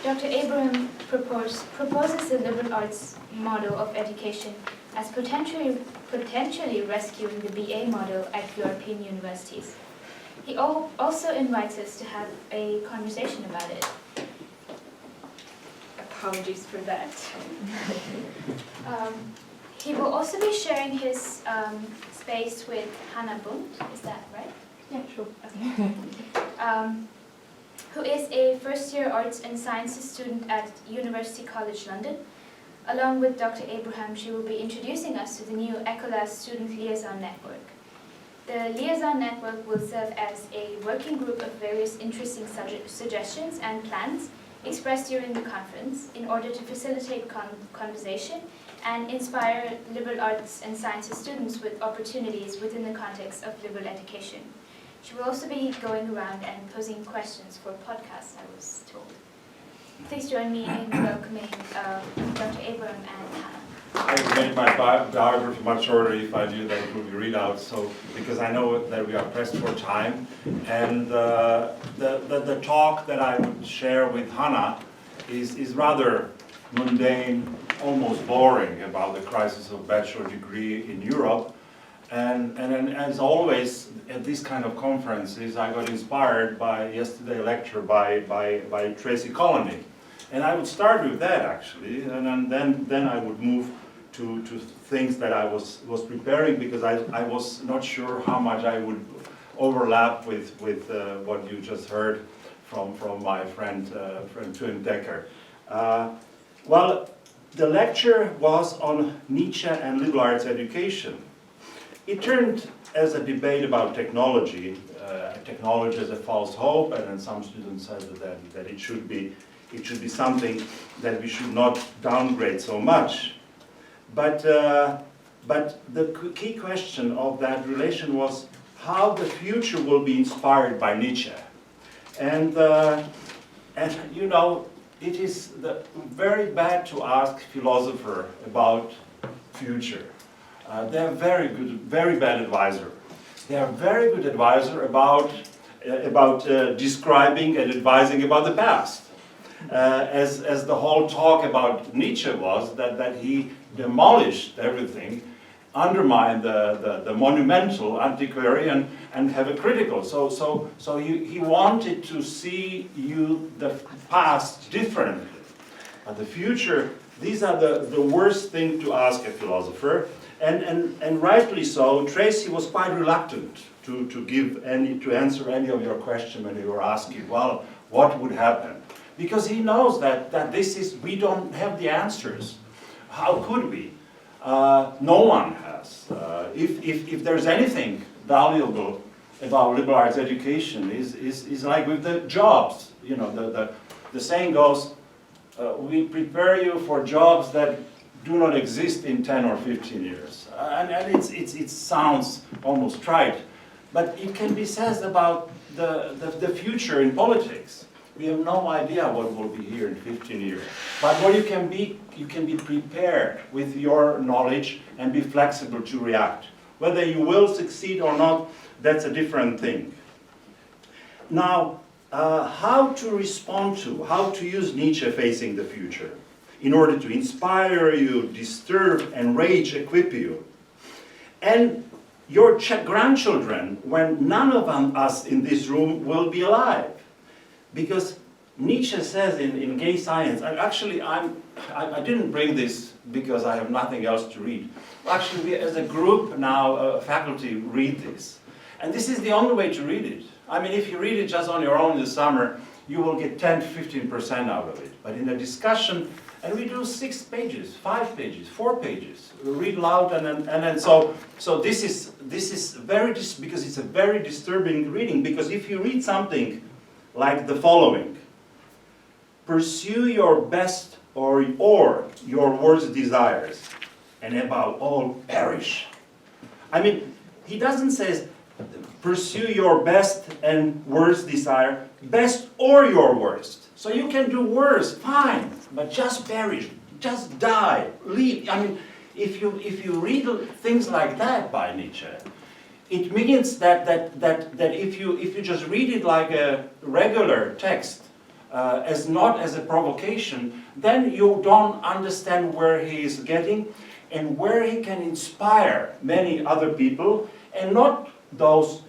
Dr. Abraham proposes the liberal arts model of education as potentially rescuing the BA model at European universities. He also invites us to have a conversation about it. Apologies for that. He will also be sharing his space with Hannah Bunt, is that right? Yeah, sure. Okay. Who is a first-year arts and sciences student at University College London. Along with Dr. Abraham, she will be introducing us to the new ECOLAS Student Liaison Network. The Liaison Network will serve as a working group of various interesting suggestions and plans expressed during the conference in order to facilitate conversation and inspire liberal arts and sciences students with opportunities within the context of liberal education. She will also be going around and posing questions for podcasts, I was told. Please join me in welcoming Dr. Abraham and Hannah. I would make my biography much shorter if I knew that it would be read out, so, because I know that we are pressed for time. And the talk that I would share with Hannah is rather mundane, almost boring, about the crisis of bachelor degree in Europe. And as always, at these kind of conferences, I got inspired by yesterday's lecture by Tracy Colony. And I would start with that, actually, and then I would move to things that I was preparing, because I was not sure how much I would overlap with what you just heard from my friend Teun Dekker. Well, the lecture was on Nietzsche and liberal arts education. It turned as a debate about technology, technology as a false hope, and then some students said that it should be something that we should not downgrade so much. But the key question of that relation was how the future will be inspired by Nietzsche. And you know, it is very bad to ask philosophers about future. They're very good, very bad advisor. They are very good advisor about describing and advising about the past. As the whole talk about Nietzsche was, that he demolished everything, undermined the monumental, antiquarian, and have a critical. So he wanted to see the past differently. But the future, these are the worst thing to ask a philosopher. And rightly so, Tracy was quite reluctant to answer any of your questions when you were asking, well, what would happen? Because he knows that we don't have the answers. How could we? No one has. If there's anything valuable about liberal arts education is like with the jobs. You know, the saying goes, we prepare you for jobs that do not exist in 10 or 15 years. And it sounds almost trite, but it can be said about the future in politics. We have no idea what will be here in 15 years. But what you can be prepared with your knowledge and be flexible to react. Whether you will succeed or not, that's a different thing. Now, how to respond to, how to use Nietzsche facing the future in order to inspire you, disturb, enrage, equip you. And your grandchildren, when none of us in this room will be alive. Because Nietzsche says in Gay Science, I didn't bring this because I have nothing else to read. Actually, we as a group now, faculty, read this. And this is the only way to read it. I mean, if you read it just on your own in the summer, you will get 10-15% out of it. But in a discussion, and we do 6 pages, 5 pages, 4 pages. We read loud, and then so this is very because it's a very disturbing reading. Because if you read something like the following: pursue your best or your worst desires, and above all perish. I mean, he doesn't say pursue your best and worst desire, best or your worst. So you can do worse, fine, but just perish, just die, leave. I mean, if you read things like that by Nietzsche, it means that if you just read it like a regular text, not as a provocation, then you don't understand where he is getting and where he can inspire many other people, and not those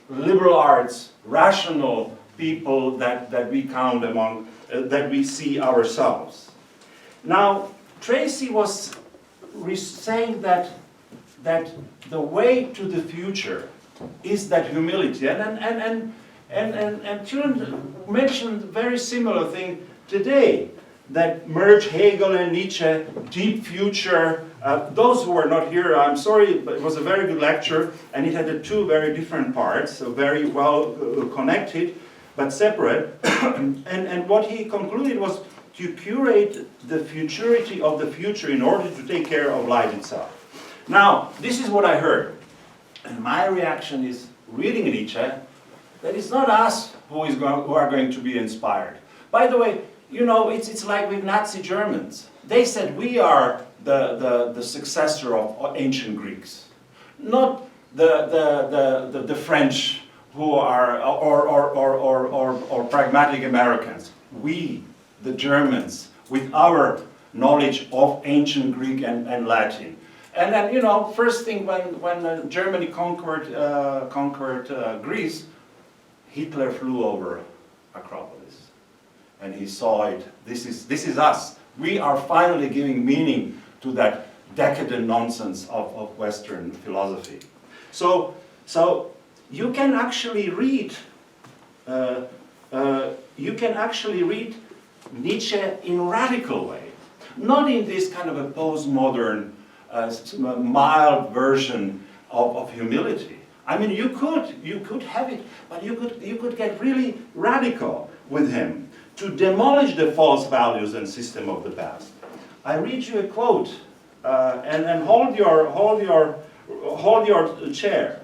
liberal arts, rational people that we count among, that we see ourselves. Now, Tracy was saying that the way to the future is that humility, and Teun mentioned a very similar thing today, that merge Hegel and Nietzsche, deep future. Those who were not here, I'm sorry, but it was a very good lecture, and it had 2 very different parts, so very well connected, but separate. and what he concluded was to curate the futurity of the future in order to take care of life itself. Now, this is what I heard, and my reaction is, reading Nietzsche, that it's not us who are going to be inspired. By the way, you know, it's like with Nazi Germans. They said we are the successor of ancient Greeks, not the French who are or pragmatic Americans. We, the Germans, with our knowledge of ancient Greek and Latin. And then, you know, first thing when Germany conquered Greece, Hitler flew over Acropolis. And he saw it. This is us. We are finally giving meaning to that decadent nonsense of Western philosophy. So you can actually read Nietzsche in a radical way. not in this kind of a postmodern, mild version of humility. I mean, you could have it, but you could get really radical with him to demolish the false values and system of the past. I read you a quote, and hold your chair.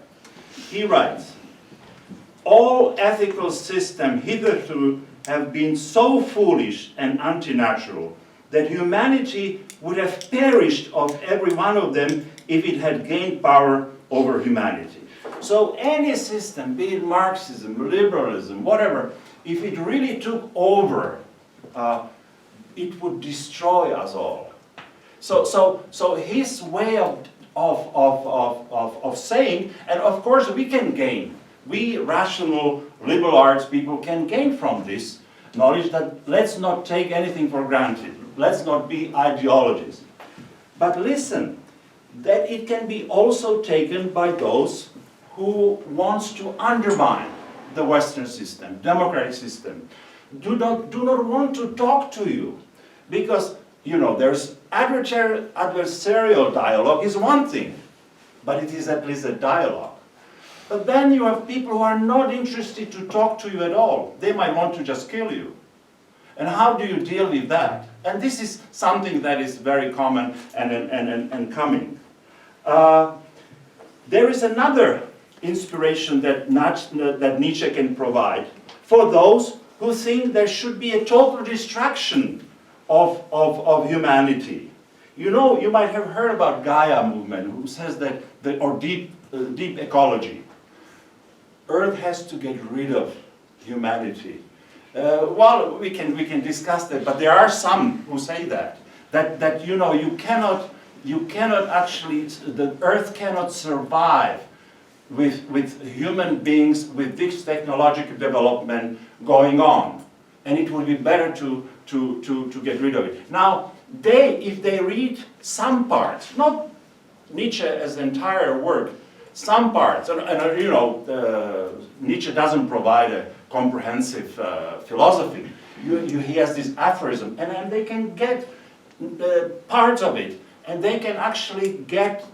He writes, "All ethical systems hitherto have been so foolish and anti-natural that humanity would have perished of every one of them if it had gained power over humanity." So any system, be it Marxism, liberalism, whatever, if it really took over, it would destroy us all. So his way of saying, and of course we can gain, we rational liberal arts people can gain from this knowledge that let's not take anything for granted. Let's not be ideologists. But listen, that it can be also taken by those who wants to undermine the Western system, democratic system, do not want to talk to you. Because, you know, there's adversarial dialogue is one thing, but it is at least a dialogue. But then you have people who are not interested to talk to you at all. They might want to just kill you. And how do you deal with that? And this is something that is very common and coming. There is another inspiration that Nietzsche can provide for those who think there should be a total distraction of humanity. You know, you might have heard about Gaia movement, who says that, or deep ecology. Earth has to get rid of humanity. Well, we can discuss that, but there are some who say that you know, you cannot actually, the Earth cannot survive with human beings, with this technological development going on, and it would be better to get rid of it. Now, if they read some parts, not Nietzsche as the entire work, some parts, and you know, Nietzsche doesn't provide a comprehensive philosophy. He has this aphorism, and they can get parts of it, and they can actually get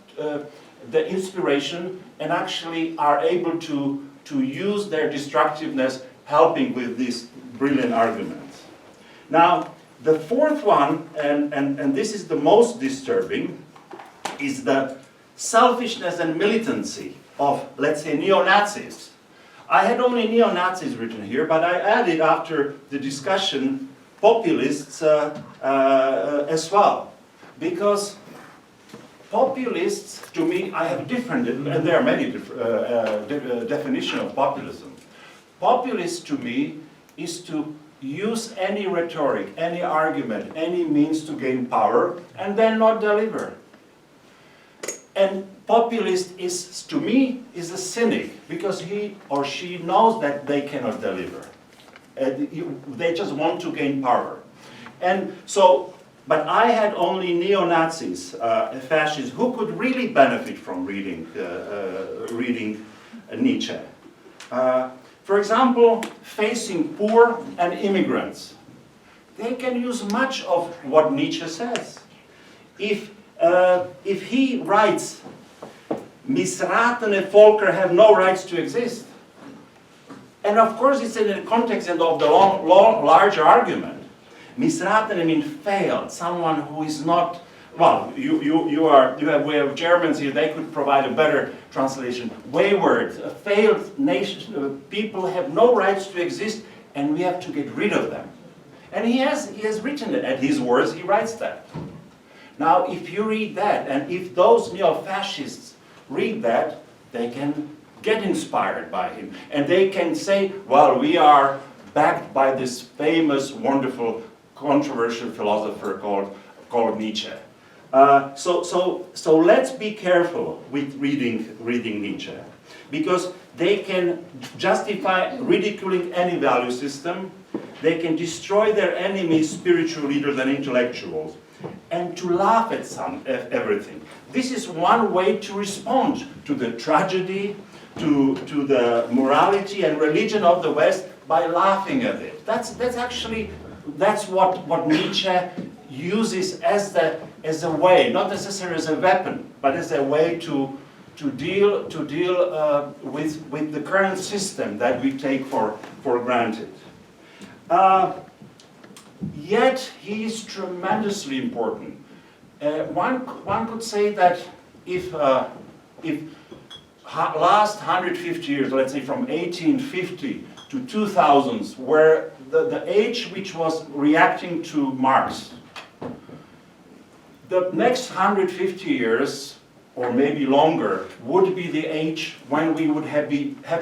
the inspiration, and actually are able to use their destructiveness, helping with these brilliant arguments. Now, the fourth one, and this is the most disturbing, is the selfishness and militancy of, let's say, neo-Nazis. I had only neo-Nazis written here, but I added, after the discussion, populists as well. Because populists, to me, I have different, and there are many definitions of populism. Populist, to me, is to use any rhetoric, any argument, any means to gain power, and then not deliver. And populist is, to me, is a cynic, because he or she knows that they cannot deliver. They just want to gain power. And so, but I had only neo-Nazis, fascists, who could really benefit from reading Nietzsche. For example, facing poor and immigrants. They can use much of what Nietzsche says. If he writes, misratene Volker have no rights to exist. And of course it's in the context of the larger argument. Misratene means failed, someone who is not, well, you have Germans here, they could provide a better translation. Wayward, a failed nation, people have no rights to exist, and we have to get rid of them. And he has written it, at his words, he writes that. Now, if you read that, and if those neo-fascists read that, they can get inspired by him. And they can say, well, we are backed by this famous, wonderful, controversial philosopher called Nietzsche. So let's be careful with reading Nietzsche, because they can justify ridiculing any value system, they can destroy their enemies, spiritual leaders and intellectuals, and to laugh at everything. This is one way to respond to the tragedy, to the morality and religion of the West, by laughing at it. That's what Nietzsche uses as a way, not necessarily as a weapon, but as a way to deal with the current system that we take for granted. Yet he is tremendously important. One could say that if last 150 years, let's say from 1850 to 2000s, were the age which was reacting to Marx, the next 150 years, or maybe longer, would be the age when we would have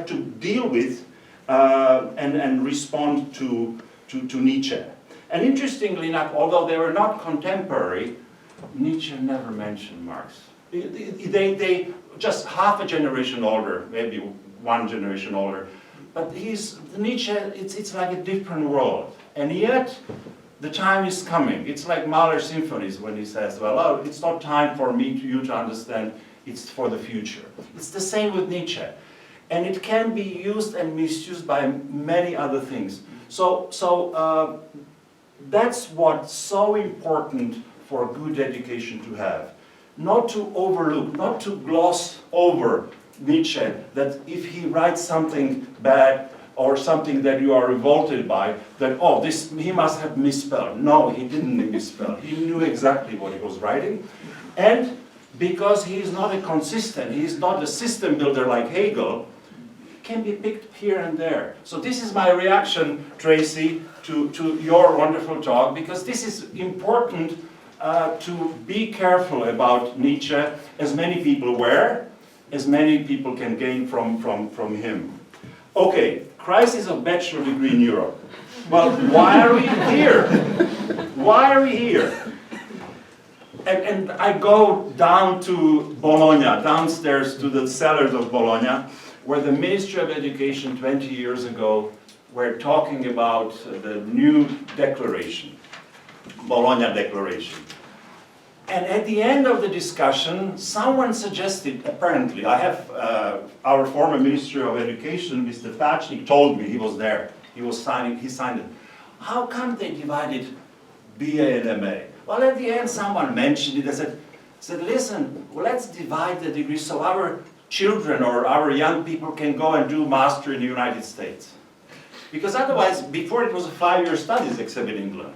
to deal with and respond to Nietzsche. And interestingly enough, although they were not contemporary, Nietzsche never mentioned Marx. They just half a generation older, maybe one generation older, but Nietzsche, it's like a different world. And yet, the time is coming. It's like Mahler's symphonies when he says, well, oh, it's not time for you to understand, it's for the future. It's the same with Nietzsche. And it can be used and misused by many other things. So that's what's so important for good education to have. Not to overlook, not to gloss over Nietzsche, that if he writes something bad or something that you are revolted by, that, oh, he must have misspelled. No, he didn't misspell. He knew exactly what he was writing. And because he is not a consistent, he is not a system builder like Hegel, can be picked here and there. So this is my reaction, Tracy, to your wonderful talk, because this is important to be careful about Nietzsche, as many people were, as many people can gain from him. Okay, crisis of bachelor degree in Europe. Well, why are we here? Why are we here? And I go down to Bologna, downstairs to the cellars of Bologna, where the Ministry of Education 20 years ago were talking about the new declaration, Bologna Declaration. And at the end of the discussion, someone suggested, apparently, I have our former Minister of Education, Mr. Tachnik, told me, he was there, he signed it. How come they divided BA and MA? Well, at the end, someone mentioned it. They said, listen, well, let's divide the degrees so our children or our young people can go and do master in the United States. Because otherwise, before it was a 5-year studies except in England,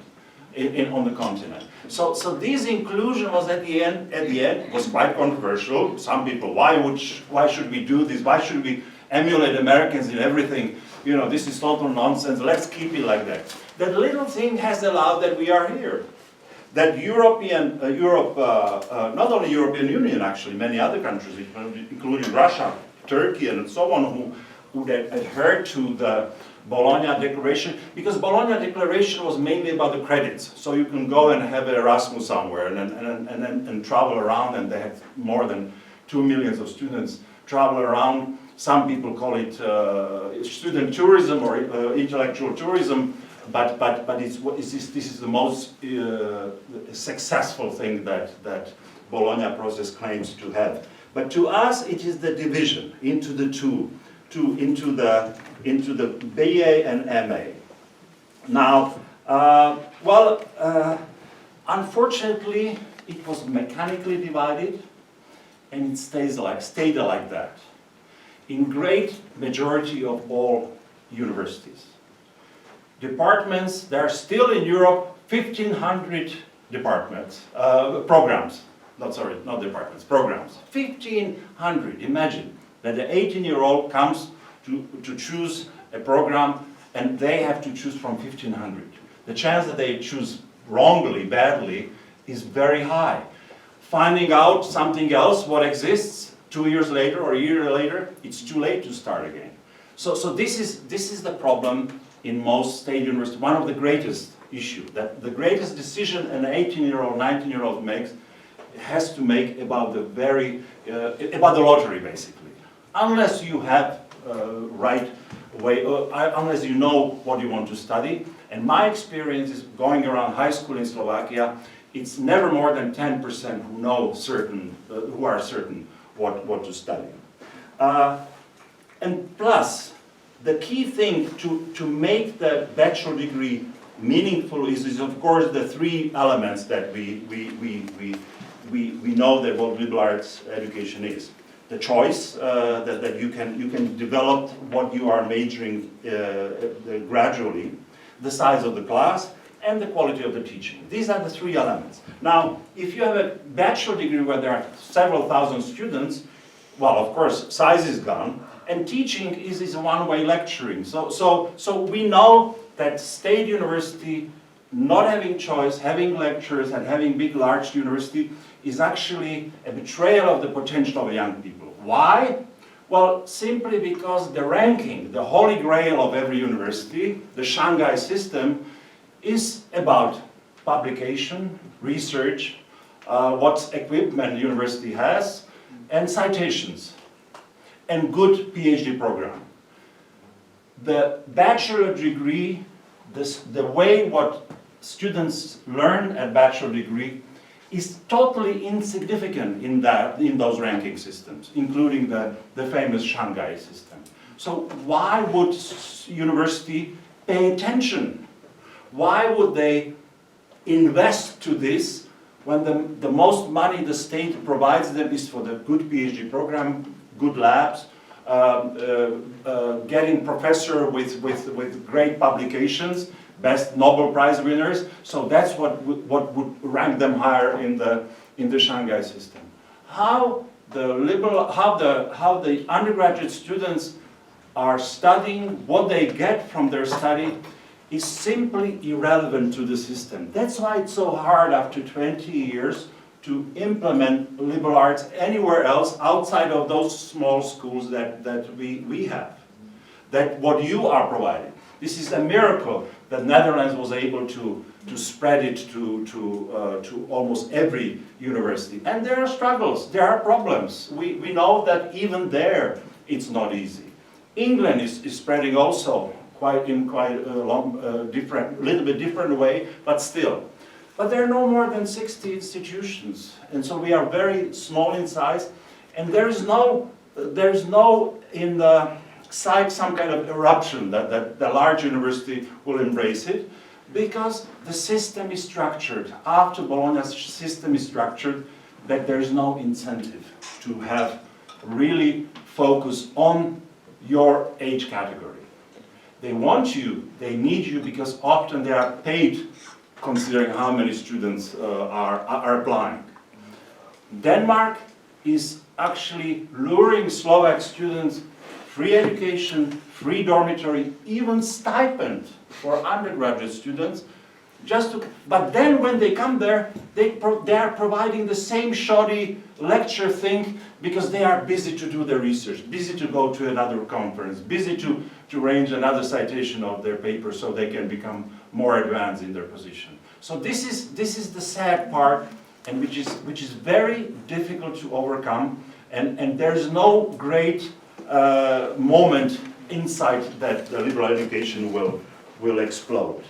on the continent. So this inclusion was at the end was quite controversial. Some people, why should we do this? Why should we emulate Americans in everything? You know, this is total nonsense. Let's keep it like that. That little thing has allowed that we are here. That Europe, not only European Union actually, many other countries, including Russia, Turkey, and so on, who adhered to the Bologna Declaration, because Bologna Declaration was mainly about the credits. So you can go and have an Erasmus somewhere and travel around, and they had more than 2 million of students travel around. Some people call it student tourism or intellectual tourism, but this is the most successful thing that Bologna process claims to have. But to us, it is the division into the into the BA and MA. Now, unfortunately, it was mechanically divided, and it stayed like that in great majority of all universities. Departments, there are still in Europe 1,500 departments, programs. Not departments, programs. 1,500, imagine. That the 18-year-old comes to choose a program, and they have to choose from 1,500. The chance that they choose wrongly, badly, is very high. Finding out something else, what exists, 2 years later or a year later, it's too late to start again. So this is the problem in most state universities. One of the greatest issues, that the greatest decision an 18-year-old, 19-year-old makes, has to make about about the lottery, basically. Unless you have right way, unless you know what you want to study. And my experience is going around high school in Slovakia, it's never more than 10% who know who are certain what to study. And plus, the key thing to make the bachelor degree meaningful is of course the three elements that we know that what liberal arts education is. The choice that you can develop what you are majoring gradually, the size of the class, and the quality of the teaching. These are the three elements. Now, if you have a bachelor degree where there are several thousand students, well, of course, size is gone, and teaching is one-way lecturing. So we know that state university, not having choice, having lectures, and having big, large university is actually a betrayal of the potential of young people. Why? Well, simply because the ranking, the holy grail of every university, the Shanghai system, is about publication, research, what equipment the university has, and citations, and good PhD program. The bachelor degree, the way what students learn at bachelor degree is totally insignificant in those ranking systems, including the famous Shanghai system. So why would university pay attention? Why would they invest to this when the most money the state provides them is for the good PhD program, good labs, getting professor with great publications, best Nobel Prize winners? So that's what would rank them higher in the Shanghai system. How the undergraduate students are studying, what they get from their study, is simply irrelevant to the system. That's why it's so hard after 20 years to implement liberal arts anywhere else outside of those small schools that we have. That what you are providing. This is a miracle that Netherlands was able to spread it to almost every university. And there are struggles, there are problems. We know that even there it's not easy. England is spreading also in quite a little bit different way, but still. But there are no more than 60 institutions, and so we are very small in size, and there's no in the sight some kind of eruption that the large university will embrace it, because the system is structured. After Bologna's system is structured, that there is no incentive to have really focus on your age category. They want you, they need you, because often they are paid considering how many students are applying. Denmark is actually luring Slovak students free education, free dormitory, even stipend for undergraduate students. But then when they come there, they are providing the same shoddy lecture thing because they are busy to do their research, busy to go to another conference, busy to arrange another citation of their paper so they can become more advanced in their position. So this is the sad part, and which is very difficult to overcome, and there's no great moment inside that the liberal education will explode.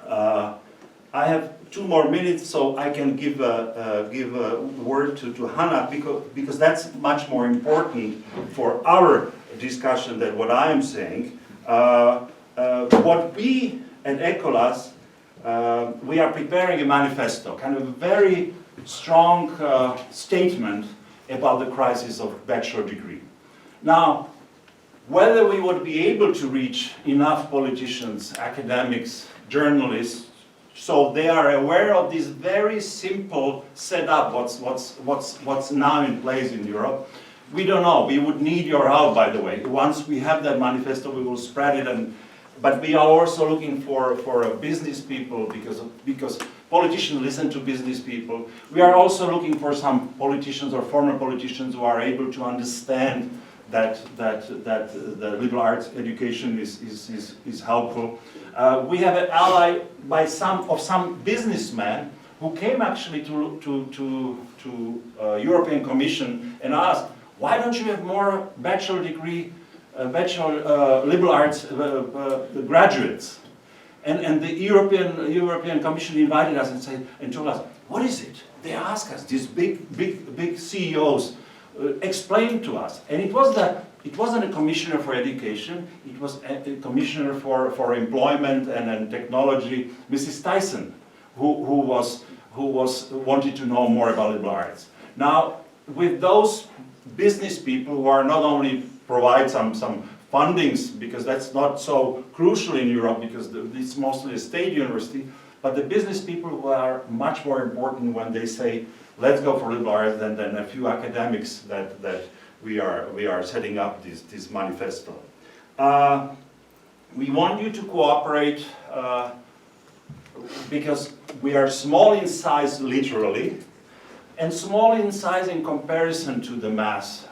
I have 2 more minutes, so I can give a word to Hannah, because that's much more important for our discussion than what I am saying. What we at ECOLAS, we are preparing a manifesto, kind of a very strong statement about the crisis of bachelor degree. Now, whether we would be able to reach enough politicians, academics, journalists, so they are aware of this very simple setup, what's now in place in Europe, we don't know. We would need your help, by the way. Once we have that manifesto, we will spread it. But we are also looking for business people, because politicians listen to business people. We are also looking for some politicians or former politicians who are able to understand that the liberal arts education is helpful. We have an ally by some businessmen who came actually to European Commission and asked, why don't you have more bachelor degree, liberal arts graduates? And the European Commission invited us and told us, what is it? They asked us, these big CEOs, explained to us. And it was the it wasn't a commissioner for education, it was a commissioner for employment and technology, Mrs. Tyson, who wanted to know more about liberal arts. Now, with those business people who are not only provide some fundings, because that's not so crucial in Europe, because it's mostly a state university, but the business people who are much more important when they say, let's go for liberal arts, than a few academics that we are setting up this manifesto. We want you to cooperate because we are small in size literally, and small in size in comparison to the mass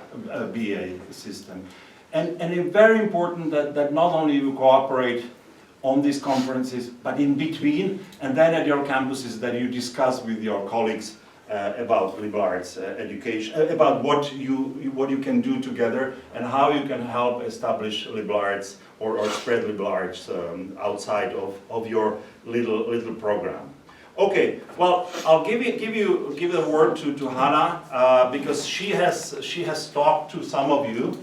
BA system. And it's very important that not only you cooperate on these conferences, but in between, and then at your campuses that you discuss with your colleagues about liberal arts education, about what you can do together and how you can help establish liberal arts or spread liberal arts outside of your little program. Okay, well, I'll give the word to Hannah because she has talked to some of you,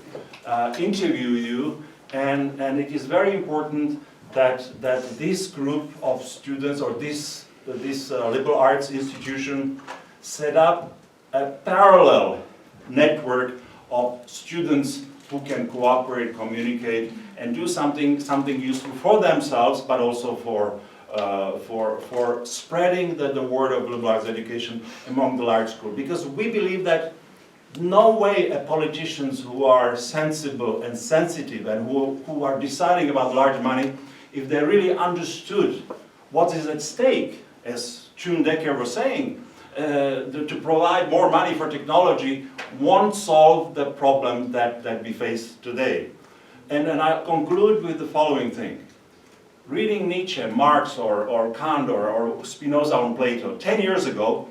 interviewed you, and it is very important that this group of students or this liberal arts institution set up a parallel network of students who can cooperate, communicate, and do something useful for themselves, but also for spreading the word of liberal arts education among the large group. Because we believe that no way politicians who are sensible and sensitive and who are deciding about large money, if they really understood what is at stake, as Teun Dekker was saying, to provide more money for technology won't solve the problem that we face today. And I conclude with the following thing. Reading Nietzsche, Marx, or Kant, or Spinoza on Plato 10 years ago,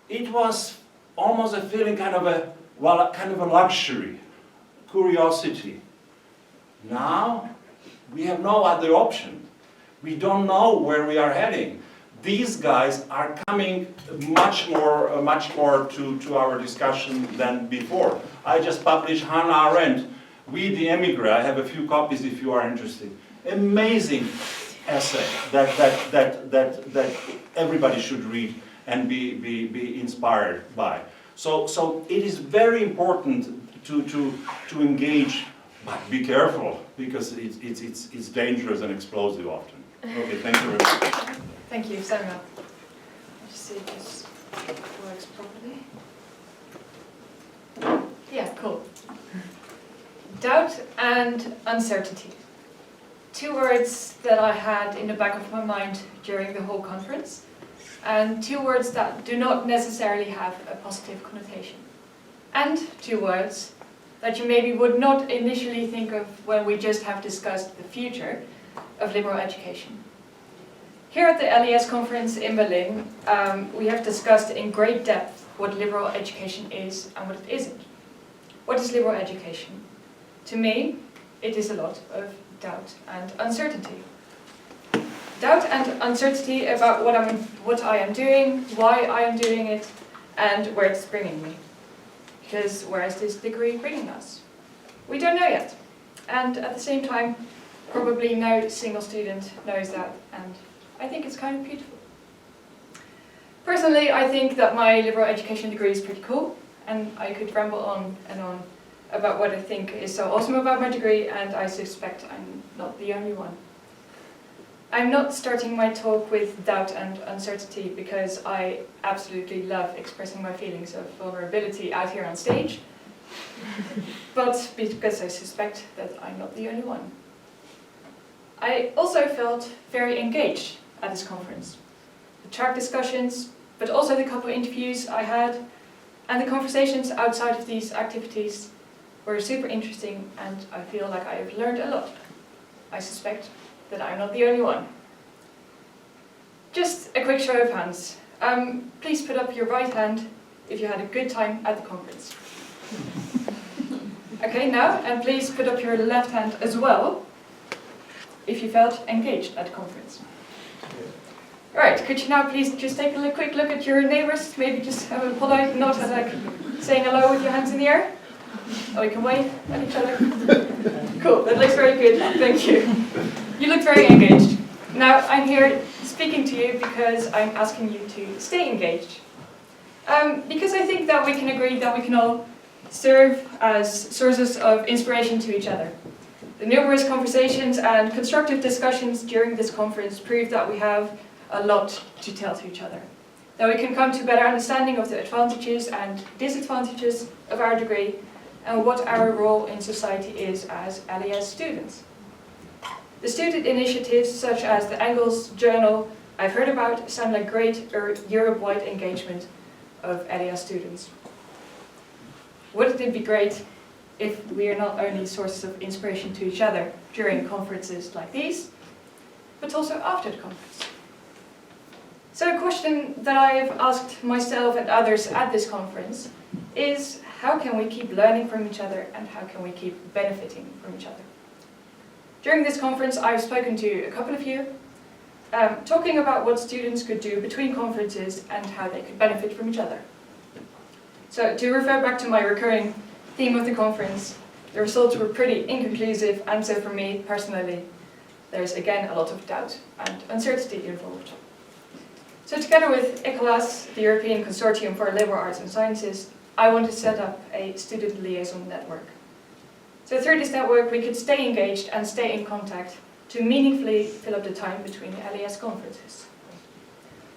it was almost a feeling kind of a luxury, curiosity. Now, we have no other option. We don't know where we are heading. These guys are coming much more to our discussion than before. I just published Hannah Arendt, We the Emigrant. I have a few copies if you are interested. Amazing essay that everybody should read and be inspired by. So it is very important to engage, but be careful because it's dangerous and explosive often. Okay, thank you very much. Thank you, Samuel. Let's see if this works properly. Yeah, cool. Doubt and uncertainty. Two words that I had in the back of my mind during the whole conference, and two words that do not necessarily have a positive connotation. And two words that you maybe would not initially think of when we just have discussed the future of liberal education. Here at the LES conference in Berlin, we have discussed in great depth what liberal education is and what it isn't. What is liberal education? To me, it is a lot of doubt and uncertainty. Doubt and uncertainty about what I am doing, why I am doing it, and where it's bringing me. Because where is this degree bringing us? We don't know yet. And at the same time, probably no single student knows that, and I think it's kind of beautiful. Personally, I think that my liberal education degree is pretty cool, and I could ramble on and on about what I think is so awesome about my degree, and I suspect I'm not the only one. I'm not starting my talk with doubt and uncertainty because I absolutely love expressing my feelings of vulnerability out here on stage, but because I suspect that I'm not the only one. I also felt very engaged at this conference. The track discussions, but also the couple of interviews I had, and the conversations outside of these activities were super interesting, and I feel like I have learned a lot. I suspect that I'm not the only one. Just a quick show of hands. Please put up your right hand if you had a good time at the conference. Okay, now, and please put up your left hand as well if you felt engaged at the conference. Right, could you now please just take a quick look at your neighbors, maybe just have a polite nod, like saying hello with your hands in the air? Oh, we can wave at each other. Cool, that looks very good, thank you. You look very engaged. Now, I'm here speaking to you because I'm asking you to stay engaged. Because I think that we can agree that we can all serve as sources of inspiration to each other. The numerous conversations and constructive discussions during this conference prove that we have a lot to tell to each other. That we can come to a better understanding of the advantages and disadvantages of our degree and what our role in society is as LES students. The student initiatives such as the Engels Journal I've heard about sound like great Europe-wide engagement of LES students. Wouldn't it be great if we are not only sources of inspiration to each other during conferences like these, but also after the conference? So a question that I've asked myself and others at this conference is, how can we keep learning from each other and how can we keep benefiting from each other? During this conference, I've spoken to a couple of you, talking about what students could do between conferences and how they could benefit from each other. So to refer back to my recurring theme of the conference, the results were pretty inconclusive, and so for me personally, there's again a lot of doubt and uncertainty involved. So together with ECOLAS, the European Consortium for Liberal Arts and Sciences, I want to set up a student liaison network. So through this network, we could stay engaged and stay in contact to meaningfully fill up the time between the LES conferences.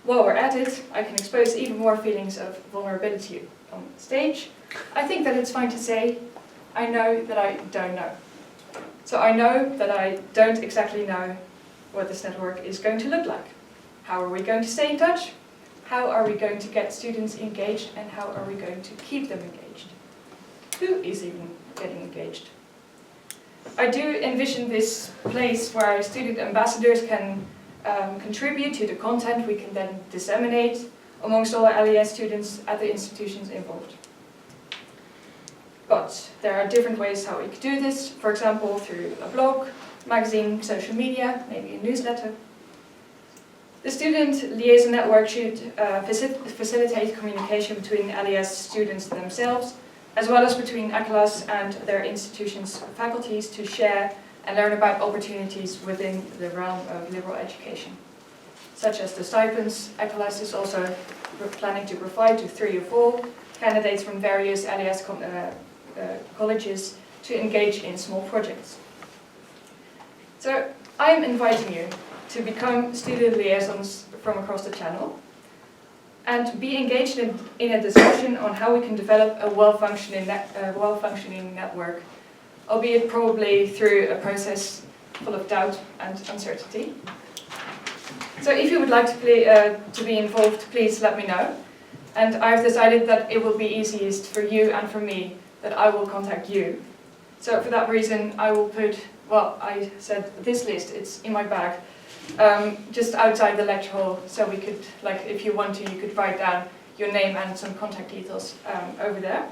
While we're at it, I can expose even more feelings of vulnerability on stage. I think that it's fine to say, I know that I don't know. So I know that I don't exactly know what this network is going to look like. How are we going to stay in touch? How are we going to get students engaged, and how are we going to keep them engaged? Who is even getting engaged? I do envision this place where student ambassadors can contribute to the content we can then disseminate amongst all LES students at the institutions involved. But there are different ways how we could do this, for example through a blog, magazine, social media, maybe a newsletter. The student liaison network should facilitate communication between LES students themselves, as well as between ECOLAS and their institutions' faculties to share and learn about opportunities within the realm of liberal education, such as the stipends ECOLAS is also planning to provide to 3 or 4 candidates from various LES colleges to engage in small projects. So I'm inviting you to become student liaisons from across the channel and be engaged in a discussion on how we can develop a well-functioning network, albeit probably through a process full of doubt and uncertainty. So if you would like to be involved, please let me know. And I've decided that it will be easiest for you and for me that I will contact you. So for that reason, I will put, well, I said this list, it's in my bag, just outside the lecture hall, so we could, like, if you want to, you could write down your name and some contact details over there.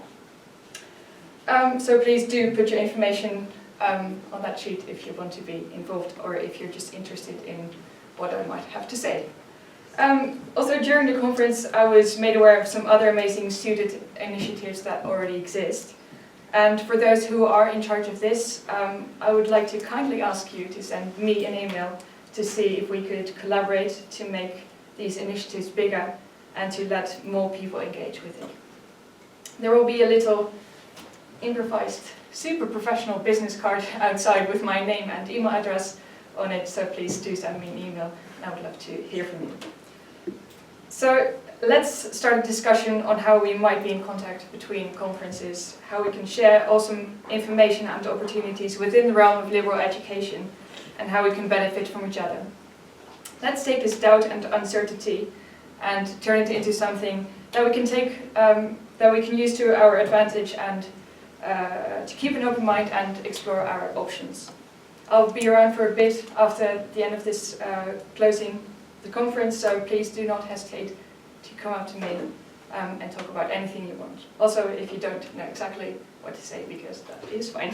So please do put your information on that sheet if you want to be involved or if you're just interested in what I might have to say. Also during the conference I was made aware of some other amazing student initiatives that already exist. And for those who are in charge of this, I would like to kindly ask you to send me an email to see if we could collaborate to make these initiatives bigger and to let more people engage with it. There will be a little improvised, super professional business card outside with my name and email address on it, so please do send me an email and I would love to hear from you. So let's start a discussion on how we might be in contact between conferences, how we can share awesome information and opportunities within the realm of liberal education, and how we can benefit from each other. Let's take this doubt and uncertainty and turn it into something that we can take, that we can use to our advantage and to keep an open mind and explore our options. I'll be around for a bit after the end of this closing the conference, so please do not hesitate to come up to me and talk about anything you want. Also, if you don't know exactly what to say, because that is fine.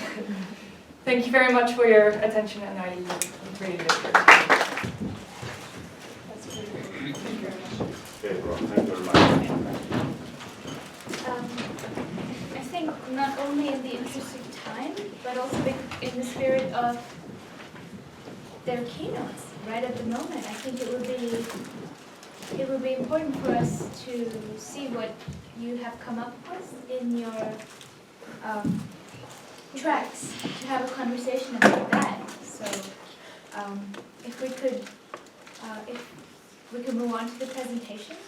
Thank you very much for your attention, and I really look forward to it. That's really great. Thank you very much. Okay, bro. Thank you very much. I think not only in of their keynotes right at the moment. I think it would be important for us to see what you have come up with in your tracks, to have a conversation about that. So if we could move on to the presentations.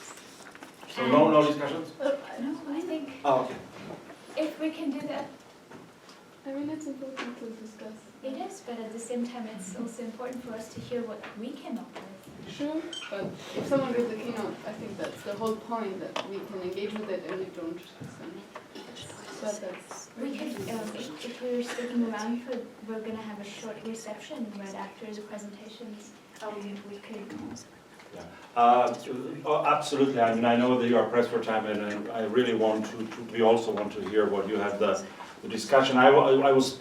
So no discussions? No, I think Oh, okay. if we can do that. I mean, it's important to discuss. It is, but at the same time, it's also important for us to hear what we came up with. Sure, but if someone gives a keynote, I think that's the whole point, that we can engage with it and we don't. But that's. We could, if we're sticking around for, we're going to have a short reception right after the presentations. We could. Absolutely. I mean, I know that you are pressed for time, and I really want to. We also want to hear what you have the discussion. I was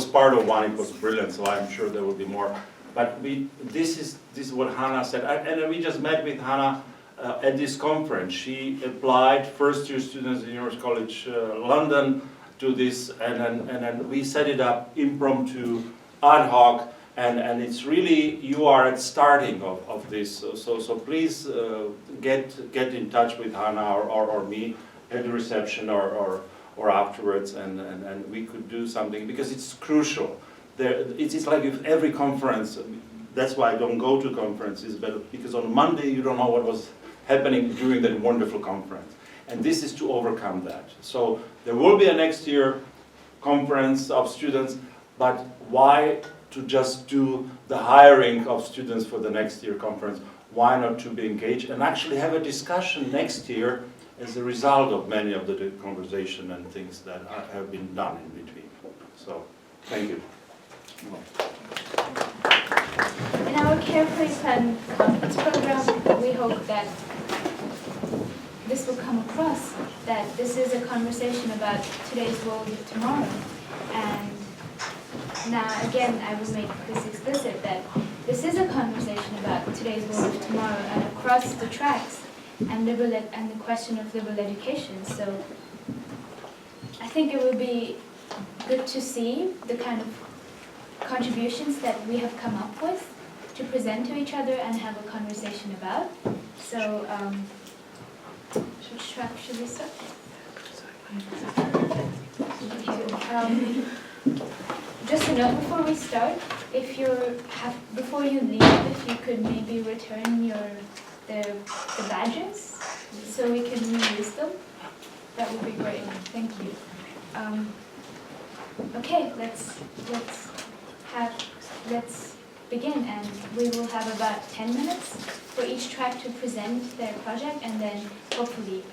part of one. It was brilliant, so I'm sure there will be more. But this is what Hannah said, and we just met with Hannah at this conference. She applied first-year students at University College London to this, and then we set it up impromptu, ad hoc. And it's really, you are at starting of this, so please get in touch with Hannah or me at the reception or afterwards, and we could do something, because it's crucial. It's like if every conference, that's why I don't go to conferences, but because on Monday you don't know what was happening during that wonderful conference. And this is to overcome that. So there will be a next year conference of students, but why to just do the hiring of students for the next year conference? Why not to be engaged and actually have a discussion next year as a result of many of the conversation and things that have been done in between. So, thank you. In our carefully planned conference program, we hope that this will come across, that this is a conversation about today's world of tomorrow. And now, again, I will make this explicit, that this is a conversation about today's world of tomorrow and across the tracks and the question of liberal education. So I think it would be good to see the kind of contributions that we have come up with to present to each other and have a conversation about. So which track should we start? Just a note before we start, if before you leave, if you could maybe return the badges so we can reuse them, that would be great. Thank you. Okay, let's begin, and we will have about 10 minutes for each track to present their project, and then hopefully,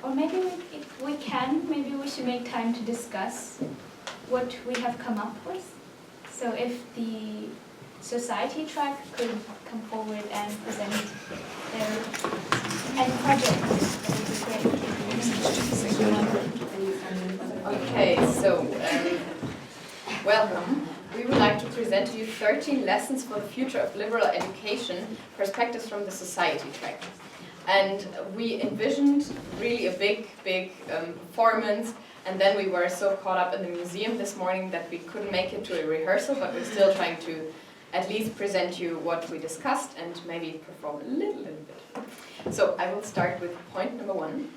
or maybe if we can, maybe we should make time to discuss what we have come up with. So if the society track could come forward and present their end project, that would be great. Okay, so welcome. We would like to present to you 13 lessons for the future of liberal education, perspectives from the society track. And we envisioned really a big performance, and then we were so caught up in the museum this morning that we couldn't make it to a rehearsal, but we're still trying to at least present you what we discussed and maybe perform a little bit. So I will start with point number 1,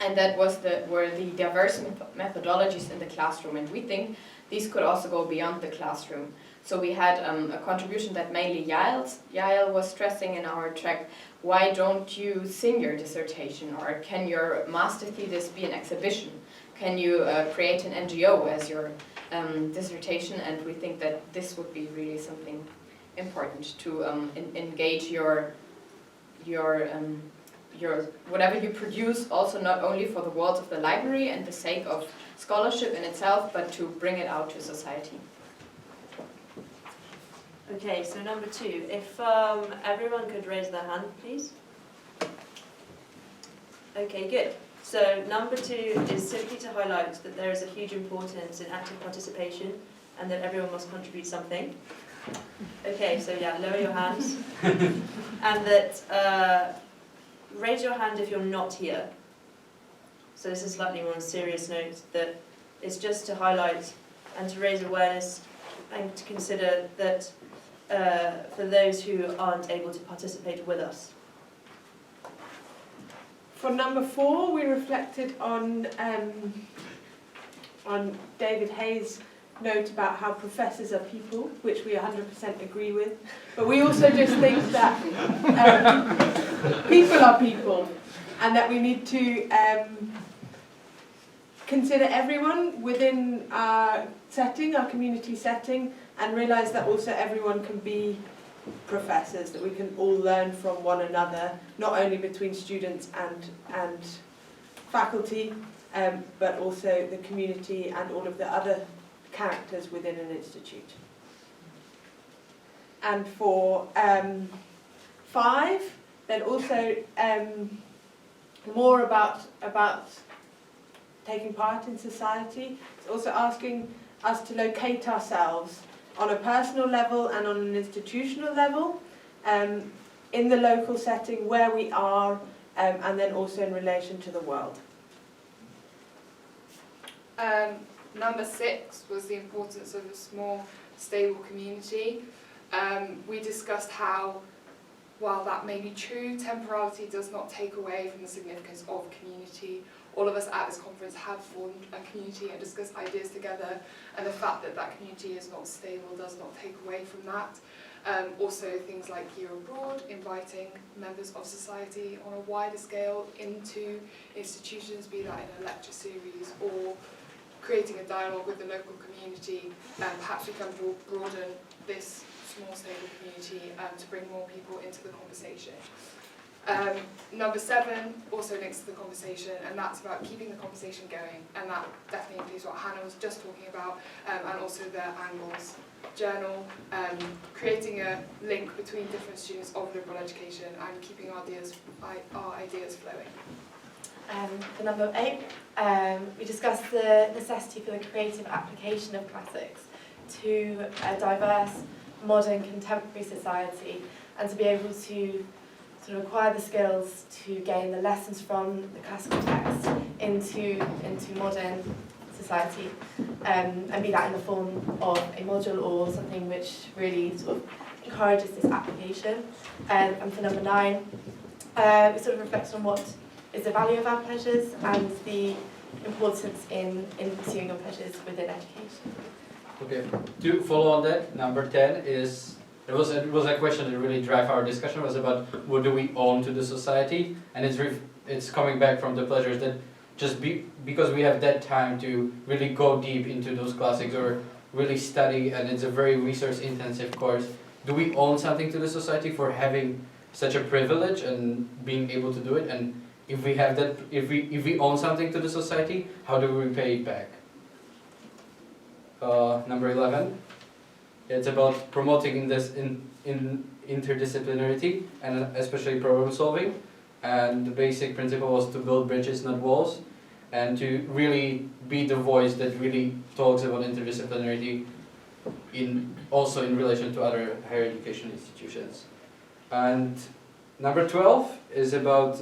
and that were the diverse methodologies in the classroom, and we think these could also go beyond the classroom. So we had a contribution that mainly Yael was stressing in our track. Why don't you sing your dissertation, or can your master thesis be an exhibition? Can you create an NGO as your dissertation? And we think that this would be really something important to engage your whatever you produce, also not only for the walls of the library and the sake of scholarship in itself, but to bring it out to society. Okay, so number 2, if everyone could raise their hand, please. Okay, good. So number 2 is simply to highlight that there is a huge importance in active participation and that everyone must contribute something. Okay, so yeah, lower your hands. And that raise your hand if you're not here. So this is slightly more on a serious note, that it's just to highlight and to raise awareness and to consider that for those who aren't able to participate with us. For number 4, we reflected on David Hayes' note about how professors are people, which we 100% agree with. But we also just think that people are people, and that we need to consider everyone within our setting, our community setting, and realise that also everyone can be professors, that we can all learn from one another, not only between students and faculty, but also the community and all of the other characters within an institute. And for 5, then also more about taking part in society. It's also asking us to locate ourselves on a personal level and on an institutional level, in the local setting where we are, and then also in relation to the world. Number 6 was the importance of a small, stable community. We discussed how, while that may be true, temporality does not take away from the significance of community. All of us at this conference have formed a community and discussed ideas together, and the fact that that community is not stable does not take away from that. Also things like Year Abroad, inviting members of society on a wider scale into institutions, be that in a lecture series or creating a dialogue with the local community. Perhaps we can broaden this small, stable community to bring more people into the conversation. Number 7 also links to the conversation, and that's about keeping the conversation going, and that definitely includes what Hannah was just talking about, and also the Angles journal, creating a link between different students of liberal education and keeping our ideas flowing. For number 8, we discussed the necessity for the creative application of classics to a diverse, modern, contemporary society, and to be able to sort of acquire the skills to gain the lessons from the classical text into modern society, and be that in the form of a module or something which really sort of encourages this application. And for number 9, we sort of reflect on what is the value of our pleasures and the importance in pursuing your pleasures within education. Okay, to follow on that, number 10 is, it was a question that really drive our discussion, was about what do we own to the society, and it's coming back from the pleasures that just because we have that time to really go deep into those classics or really study, and it's a very resource intensive course, do we own something to the society for having such a privilege and being able to do it? And if we have that, if we own something to the society, how do we repay it back? Number 11, it's about promoting this in interdisciplinarity and especially problem solving. And the basic principle was to build bridges, not walls, and to really be the voice that really talks about interdisciplinarity also in relation to other higher education institutions. And number 12 is about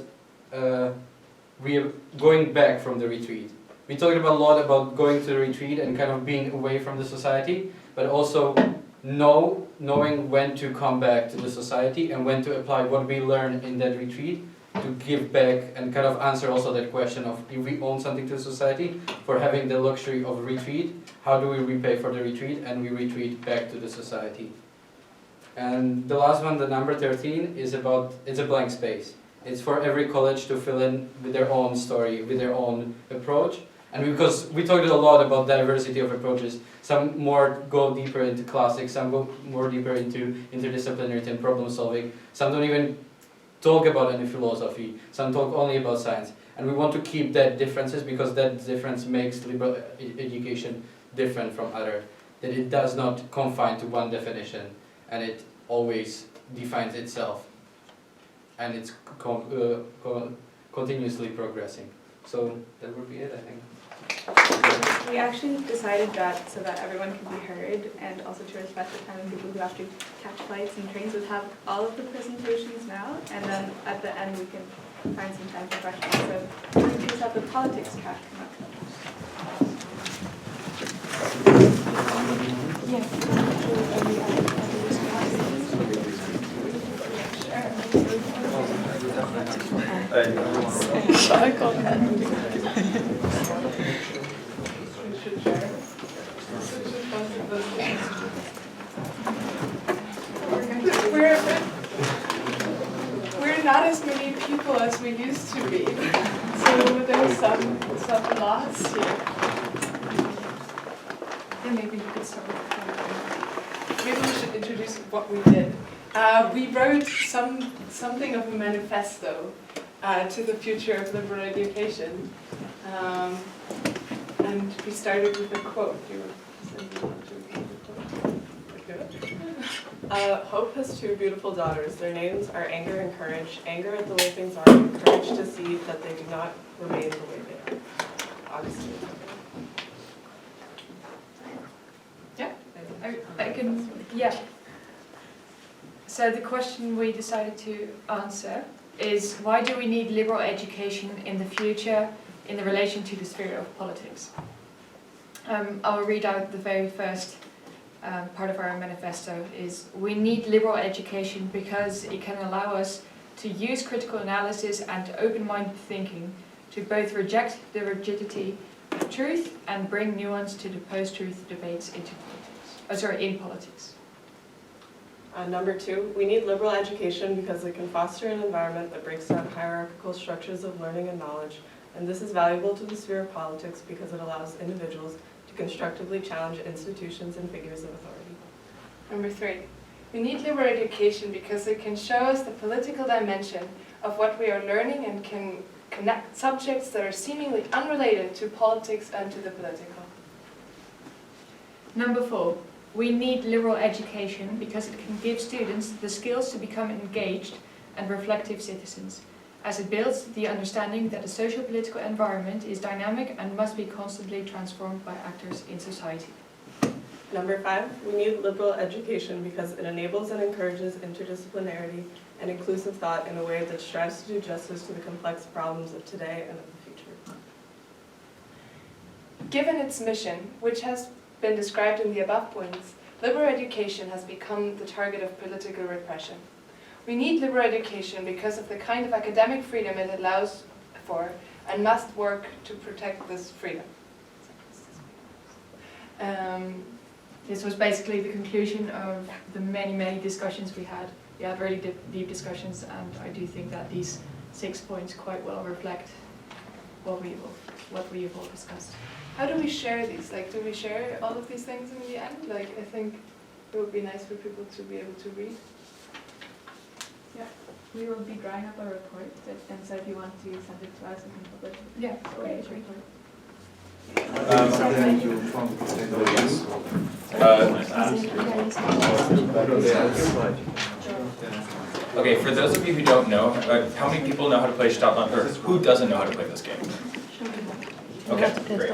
going back from the retreat. We talked about a lot about going to the retreat and kind of being away from the society, but also knowing when to come back to the society and when to apply what we learned in that retreat to give back and kind of answer also that question of if we own something to society for having the luxury of a retreat, how do we repay for the retreat and we retreat back to the society. And the last one, the number 13, is about, it's a blank space. It's for every college to fill in with their own story, with their own approach. And because we talked a lot about diversity of approaches, some more go deeper into classics, some go more deeper into interdisciplinarity and problem solving, some don't even talk about any philosophy, some talk only about science. And we want to keep that differences because that difference makes liberal education different from other, that it does not confine to one definition and it always defines itself and it's continuously progressing. So that would be it, I think. We actually decided that so that everyone can be heard and also to respect the time of people who have to catch flights and trains, would have all of the presentations now, and then at the end we can find some time for questions. So we please have the politics track come up. We're not as many people as we used to be, so there's some loss here. Yeah, maybe you could start with maybe we should introduce what we did. We wrote something of a manifesto to the future of liberal education, and we started with a quote. Do you want to read the quote? Hope has two beautiful daughters. Their names are anger and courage. Anger at the way things are, and courage to see that they do not remain the way they are. Augustine. Yeah, I can, yeah. So the question we decided to answer is, why do we need liberal education in the future in the relation to the sphere of politics? I'll read out the very first part of our manifesto is, we need liberal education because it can allow us to use critical analysis and open-minded thinking to both reject the rigidity of truth and bring nuance to the post-truth debates into politics. In politics. Number 2, we need liberal education because it can foster an environment that breaks down hierarchical structures of learning and knowledge, and this is valuable to the sphere of politics because it allows individuals to constructively challenge institutions and figures of authority. Number 3, we need liberal education because it can show us the political dimension of what we are learning and can connect subjects that are seemingly unrelated to politics and to the political. Number 4, we need liberal education because it can give students the skills to become engaged and reflective citizens, as it builds the understanding that the social-political environment is dynamic and must be constantly transformed by actors in society. Number 5, we need liberal education because it enables and encourages interdisciplinarity and inclusive thought in a way that strives to do justice to the complex problems of today and of the future. Given its mission, which has been described in the above points, liberal education has become the target of political repression. We need liberal education because of the kind of academic freedom it allows for and must work to protect this freedom. This was basically the conclusion of the many discussions we had. We had really deep discussions, and I do think that these 6 points quite well reflect what we have all discussed. How do we share these? Like, do we share all of these things in the end? Like, I think it would be nice for people to be able to read. Yeah, we will be drawing up a report, and so if you want to send it to us, we can publish it. Yeah, okay. Okay, for those of you who don't know, how many people know how to play Stadtland, or who doesn't know how to play this game? Okay, great.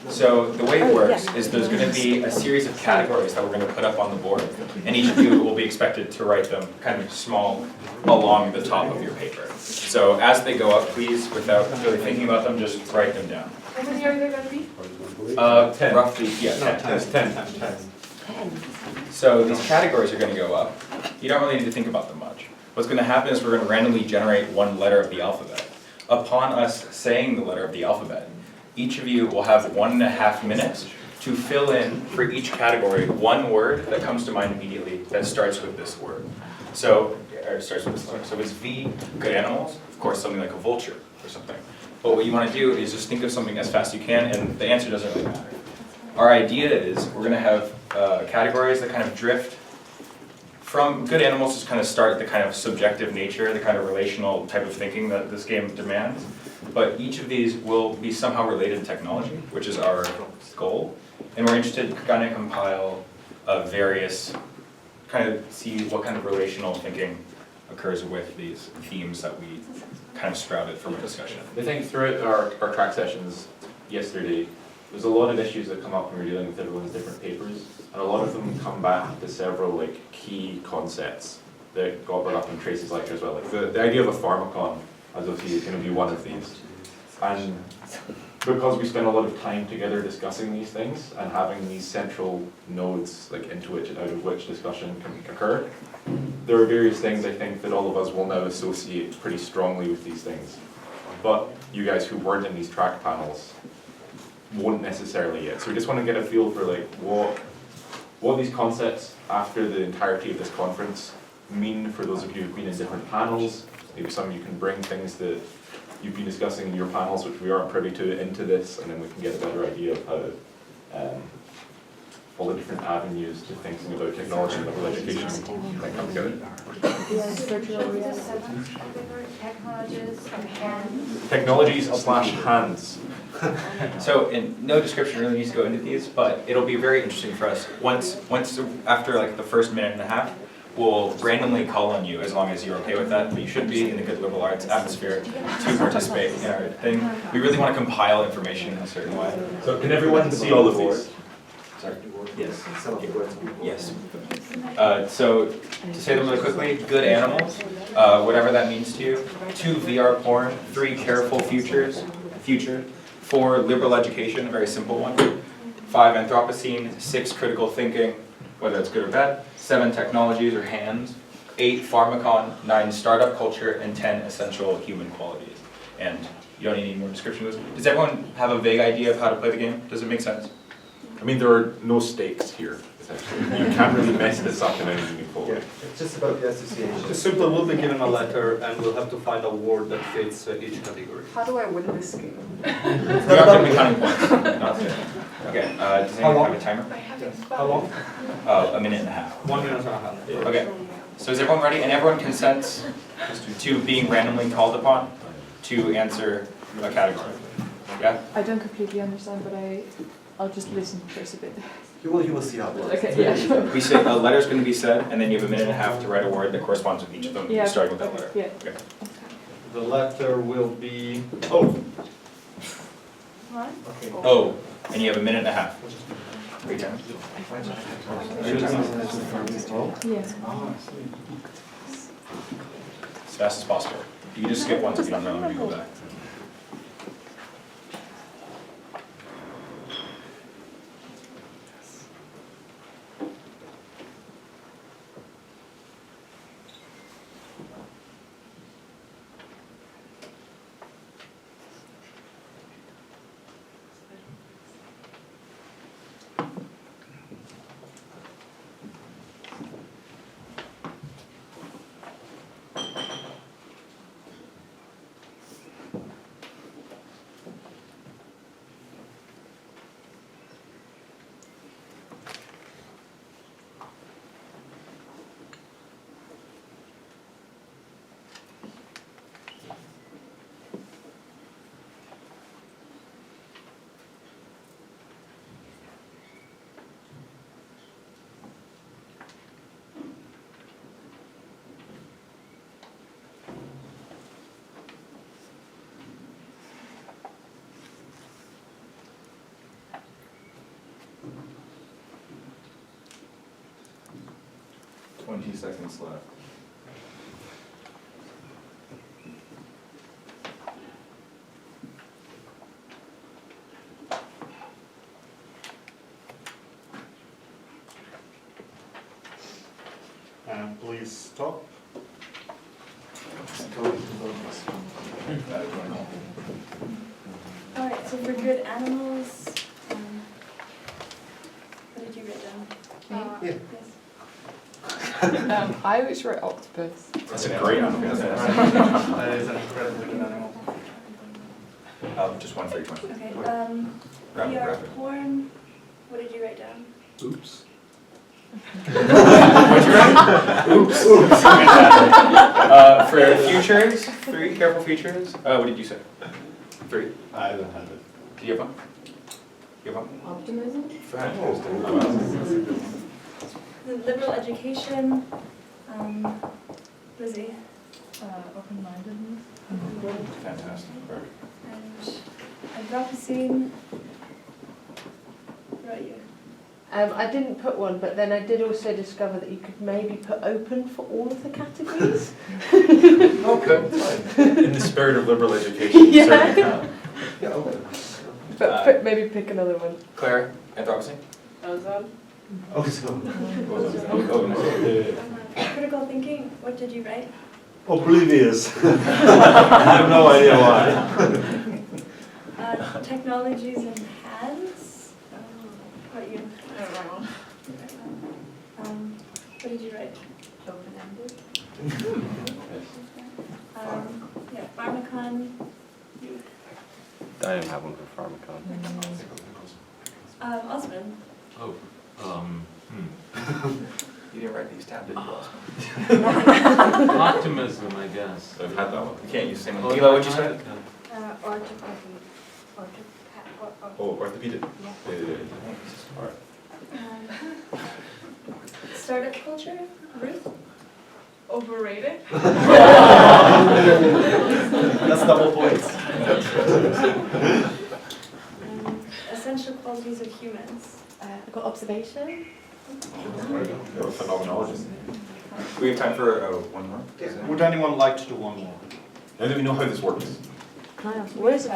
So the way it works is there's going to be a series of categories that we're going to put up on the board, and each of you will be expected to write them kind of small along the top of your paper. So as they go up, please, without really thinking about them, just write them down. How many are there going to be? 10. Roughly, yeah, 10. So these categories are going to go up. You don't really need to think about them much. What's going to happen is we're going to randomly generate one letter of the alphabet. Upon us saying the letter of the alphabet, each of you will have 1.5 minutes to fill in for each category one word that comes to mind immediately that starts with this word. So, starts with this word. So it's V, good animals, of course something like a vulture or something. But what you want to do is just think of something as fast as you can, and the answer doesn't really matter. Our idea is we're going to have categories that kind of drift from good animals, just kind of start the kind of subjective nature, the kind of relational type of thinking that this game demands. But each of these will be somehow related to technology, which is our goal. And we're interested to kind of compile various, kind of see what kind of relational thinking occurs with these themes that we kind of sprouted from our discussion. I think throughout our track sessions yesterday, there's a lot of issues that come up when we're dealing with everyone's different papers, and a lot of them come back to several key concepts that got brought up in Tracy's lecture as well. Like the idea of a pharmacon, as if is going to be one of these. And because we spend a lot of time together discussing these things and having these central nodes like into which and out of which discussion can occur, there are various things I think that all of us will now associate pretty strongly with these things. But you guys who weren't in these track panels won't necessarily yet. So we just want to get a feel for like what these concepts after the entirety of this conference mean for those of you who've been in different panels. Maybe some of you can bring things that you've been discussing in your panels, which we aren't privy to, into this, and then we can get a better idea of how all the different avenues to thinking about technology and liberal education can come together. Technologies/hands. So, and no description really needs to go into these, but it'll be very interesting for us. Once after like the first minute and a half, we'll randomly call on you, as long as you're okay with that, but you should be in a good liberal arts atmosphere to participate in our thing. We really want to compile information in a certain way. So can everyone see all of these? Sorry. Yes. Yes. So to say them really quickly, good animals, whatever that means to you. 2, VR porn. 3, careful future. 4, liberal education, a very simple one. 5, Anthropocene. 6, critical thinking, whether it's good or bad. 7, technologies or hands. 8, pharmacon. 9, startup culture. And 10, essential human qualities. And you don't need any more description of this. Does everyone have a vague idea of how to play the game? Does it make sense? I mean, there are no stakes here, essentially. You can't really mess this up in any meaningful way. It's just about the association. It's simple, we'll be given a letter and we'll have to find a word that fits each category. How do I win this game? We're not going to be counting points. Not today. Okay, does anyone have a timer? How long? A minute and a half. 1 minute and a half. Okay, so is everyone ready? And everyone consents to being randomly called upon to answer a category? Yeah? I don't completely understand, but I'll just listen first a bit. You will see how it works. Okay, yeah, sure. We say a letter's going to be said, and then you have a minute and a half to write a word that corresponds with each of them, starting with that letter. Yeah. Okay. The letter will be O. What? Okay. Oh, and you have a minute and a half. Free time. Yes. As fast as possible. You can just skip once if you don't know, and you go back. Seconds left. And please stop. Alright, so for good animals, what did you write down? Yeah. Yes. I wish were octopus. That's a great animal. That is an incredibly good animal. Just one for each one. Okay, Rapid. porn, what did you write down? Oops. What'd you write? Oops. For futures, 3 careful futures. What did you say? 3. I don't have it. Do you have one? You have one? Optimism. Fantastic. The liberal education, Lizzie. Open-mindedness. Fantastic. Perfect. And Anthropocene. What about you? I didn't put one, but then I did also discover that you could maybe put open for all of the categories. Okay, fine. In the spirit of liberal education, Yeah. certainly can. Yeah, open. But maybe pick another one. Claire, anthropocene? Ozone. Critical thinking, what did you write? Oblivious. I have no idea why. Technologies in hands. What you? I don't know. What did you write? Open-ended. Yeah, Pharmacon. I didn't have one for Pharmacon. Osmond. Oh, You didn't write these down, did you, Osman? optimism, I guess. I've had that one. You can't use the same one. Mila, what'd you say? Oh, orthopedic. Alright. Startup culture. Ruth. Overrated. That's double points. Essential qualities of humans. I've got observation. You're a phenomenologist. We have time for one more? Would anyone like to do one more? Now that we know how this works. Can I ask, what is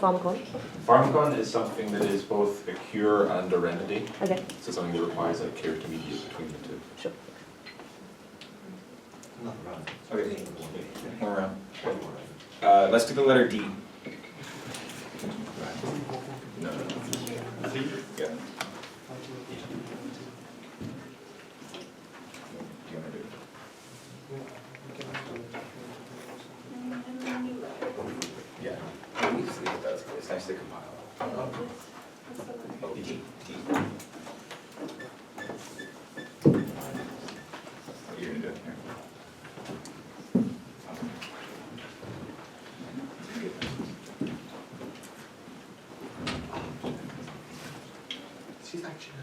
Pharmacon? Pharmacon is something that is both a cure and a remedy. Okay. So something that requires a care to mediate between the two. Sure. Okay, one more round. Let's do the letter D. No. Yeah. Yeah. It's nice to compile. D. What are you gonna do here? She's actually.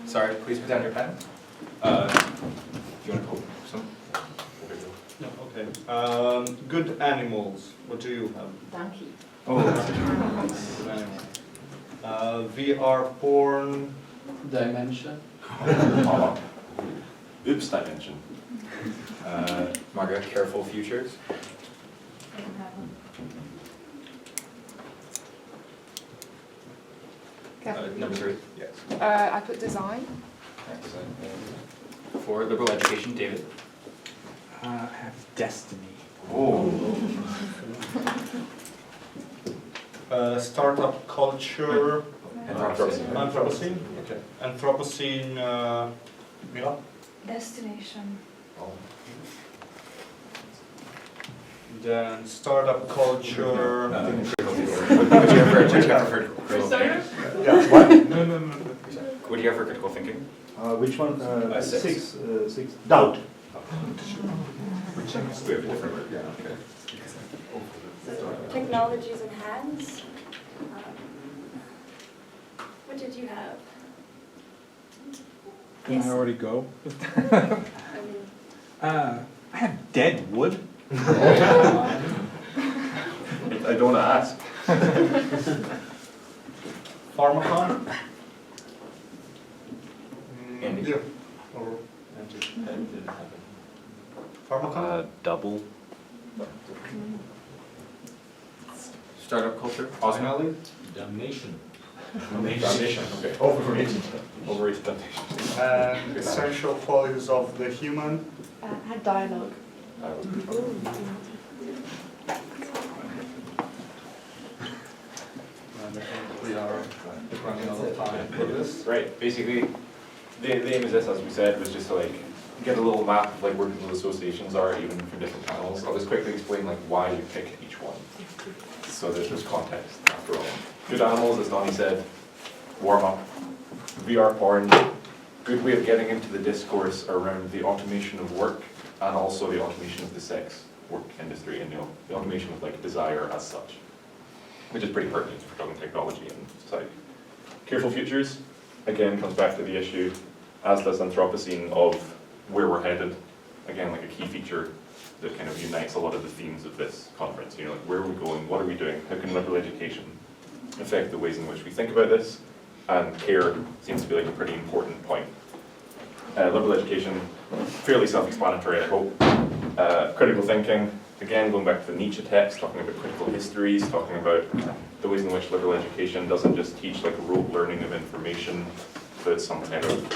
Sorry, please put down your pen. Do you want to call some? No, okay. Good animals. What do you have? Donkey. Oh, good animal. VR porn. Dimension. Oops, dimension. Margaret, careful futures. Number 3, yes. I put design. For liberal education, David. I have destiny. Oh. Startup culture. Anthropocene. Anthropocene. Okay. Anthropocene. Mila? Destination. Then startup culture. What do you have for critical thinking? Yeah, what? No. What do you have for critical thinking? Which one? 6. 6. Doubt. We have a different word, yeah, okay. Technologies in hands. What did you have? Can I already go? I I have dead wood. I don't ask. Pharmacon? Andy? Yeah. Or Pharmacon? Double. Startup culture? Osmali? Damnation. Damnation, okay. Overrated. Overrated damnation. Essential qualities of the human. Had dialogue. We are running out of time for this. Right, basically, the aim is this, as we said, was just to like get a little map of like where people associations are, even for different panels. I'll just quickly explain like why you pick each one, so that there's context after all. Good animals, as Donnie said, warm up. VR porn, good way of getting into the discourse around the automation of work and also the automation of the sex work industry and the automation of like desire as such, which is pretty pertinent if we're talking technology and society. Careful futures, again, comes back to the issue, as does Anthropocene, of where we're headed. Again, like a key feature that kind of unites a lot of the themes of this conference. You know, like where are we going, what are we doing, how can liberal education affect the ways in which we think about this? And care seems to be like a pretty important point. Liberal education, fairly self-explanatory, I hope. Critical thinking, again, going back to the Nietzsche text, talking about critical histories, talking about the ways in which liberal education doesn't just teach like a rote learning of information, but some kind of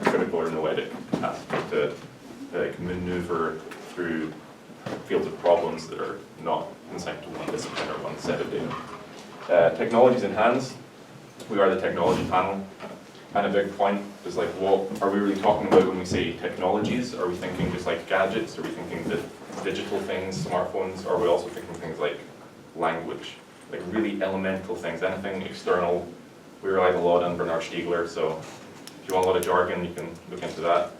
critical or noetic aspect to like maneuver through fields of problems that are not consigned to one discipline or one set of data. Technologies in hands, we are the technology panel, and a big point is like, what are we really talking about when we say technologies? Are we thinking just like gadgets? Are we thinking the digital things, smartphones? Or are we also thinking things like language, like really elemental things, anything external? We relied a lot on Bernard Stiegler, so if you want a lot of jargon, you can look into that.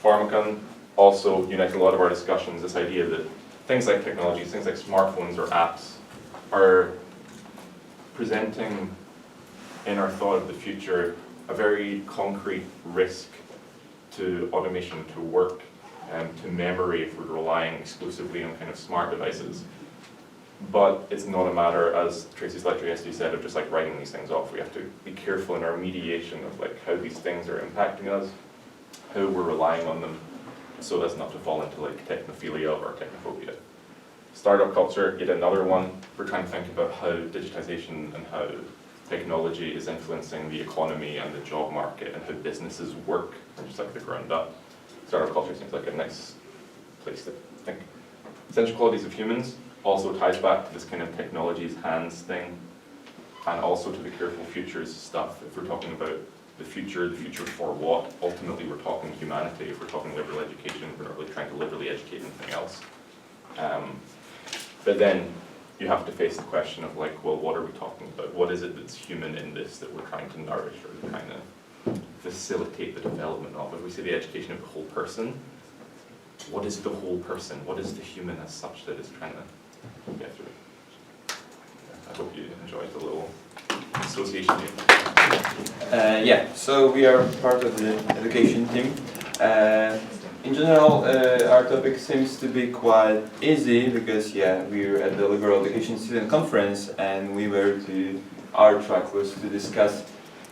Pharmacon also unites a lot of our discussions, this idea that things like technologies, things like smartphones or apps are presenting in our thought of the future a very concrete risk to automation, to work, to memory if we're relying exclusively on kind of smart devices. But it's not a matter, as Tracy Sletcher yesterday said, of just like writing these things off. We have to be careful in our mediation of like how these things are impacting us, how we're relying on them, so as not to fall into like technophilia or technophobia. Startup culture, yet another one. We're trying to think about how digitization and how technology is influencing the economy and the job market and how businesses work from just like the ground up. Startup culture seems like a nice place to think. Essential qualities of humans also ties back to this kind of technology's hands thing, and also to the careful futures stuff. If we're talking about the future for what? Ultimately we're talking humanity. If we're talking liberal education, we're not really trying to liberally educate anything else. But then you have to face the question of like, well, what are we talking about? What is it that's human in this that we're trying to nourish or trying to facilitate the development of? If we say the education of the whole person, what is the whole person? What is the human as such that is trying to get through? I hope you enjoyed the little association here. Yeah, so we are part of the education team. In general, our topic seems to be quite easy because, yeah, we were at the Liberal Education Student Conference and our track was to discuss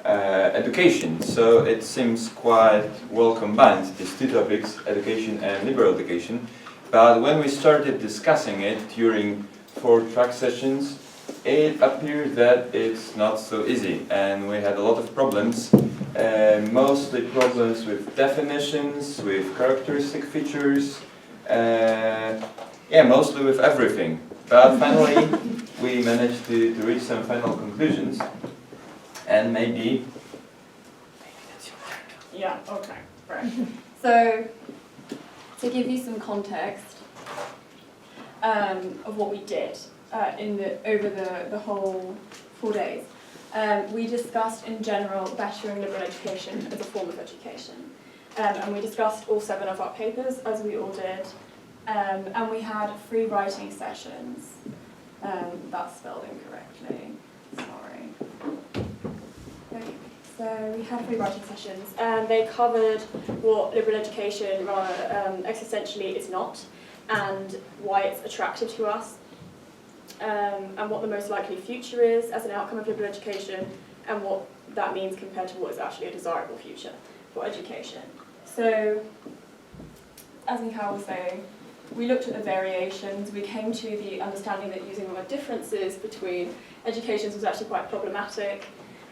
education. So it seems quite well combined, these two topics, education and liberal education. But when we started discussing it during 4 track sessions, it appeared that it's not so easy, and we had a lot of problems, mostly problems with definitions, with characteristic features, yeah, mostly with everything. But finally, we managed to reach some final conclusions, and maybe that's your turn. Yeah, okay, right. So, to give you some context of what we did, over the whole 4 days. We discussed in general bettering liberal education as a form of education. And we discussed all 7 of our papers, as we all did. And we had free writing sessions. That's spelled incorrectly, sorry. Okay, so we had free writing sessions, and they covered what liberal education rather existentially is not, and why it's attractive to us. And what the most likely future is as an outcome of liberal education, and what that means compared to what is actually a desirable future for education. So, as Mikhail was saying, we looked at the variations. We came to the understanding that using the word differences between educations was actually quite problematic.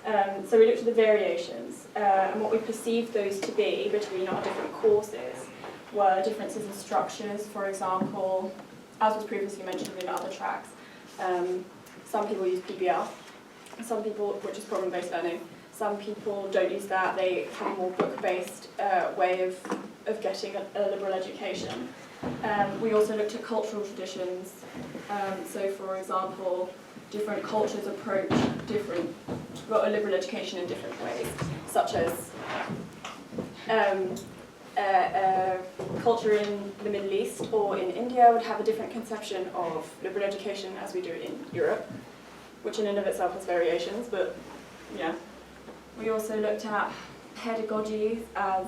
So we looked at the variations and what we perceived those to be between our different courses. were differences in structures. For example, as was previously mentioned in other tracks, some people use PBL, some people, which is problem-based learning, some people don't use that, they have a more book-based way of getting a liberal education. We also looked at cultural traditions, so for example, different cultures approach a liberal education in different ways, such as culture in the Middle East or in India would have a different conception of liberal education as we do it in Europe, which in and of itself has variations, but yeah. We also looked at pedagogies as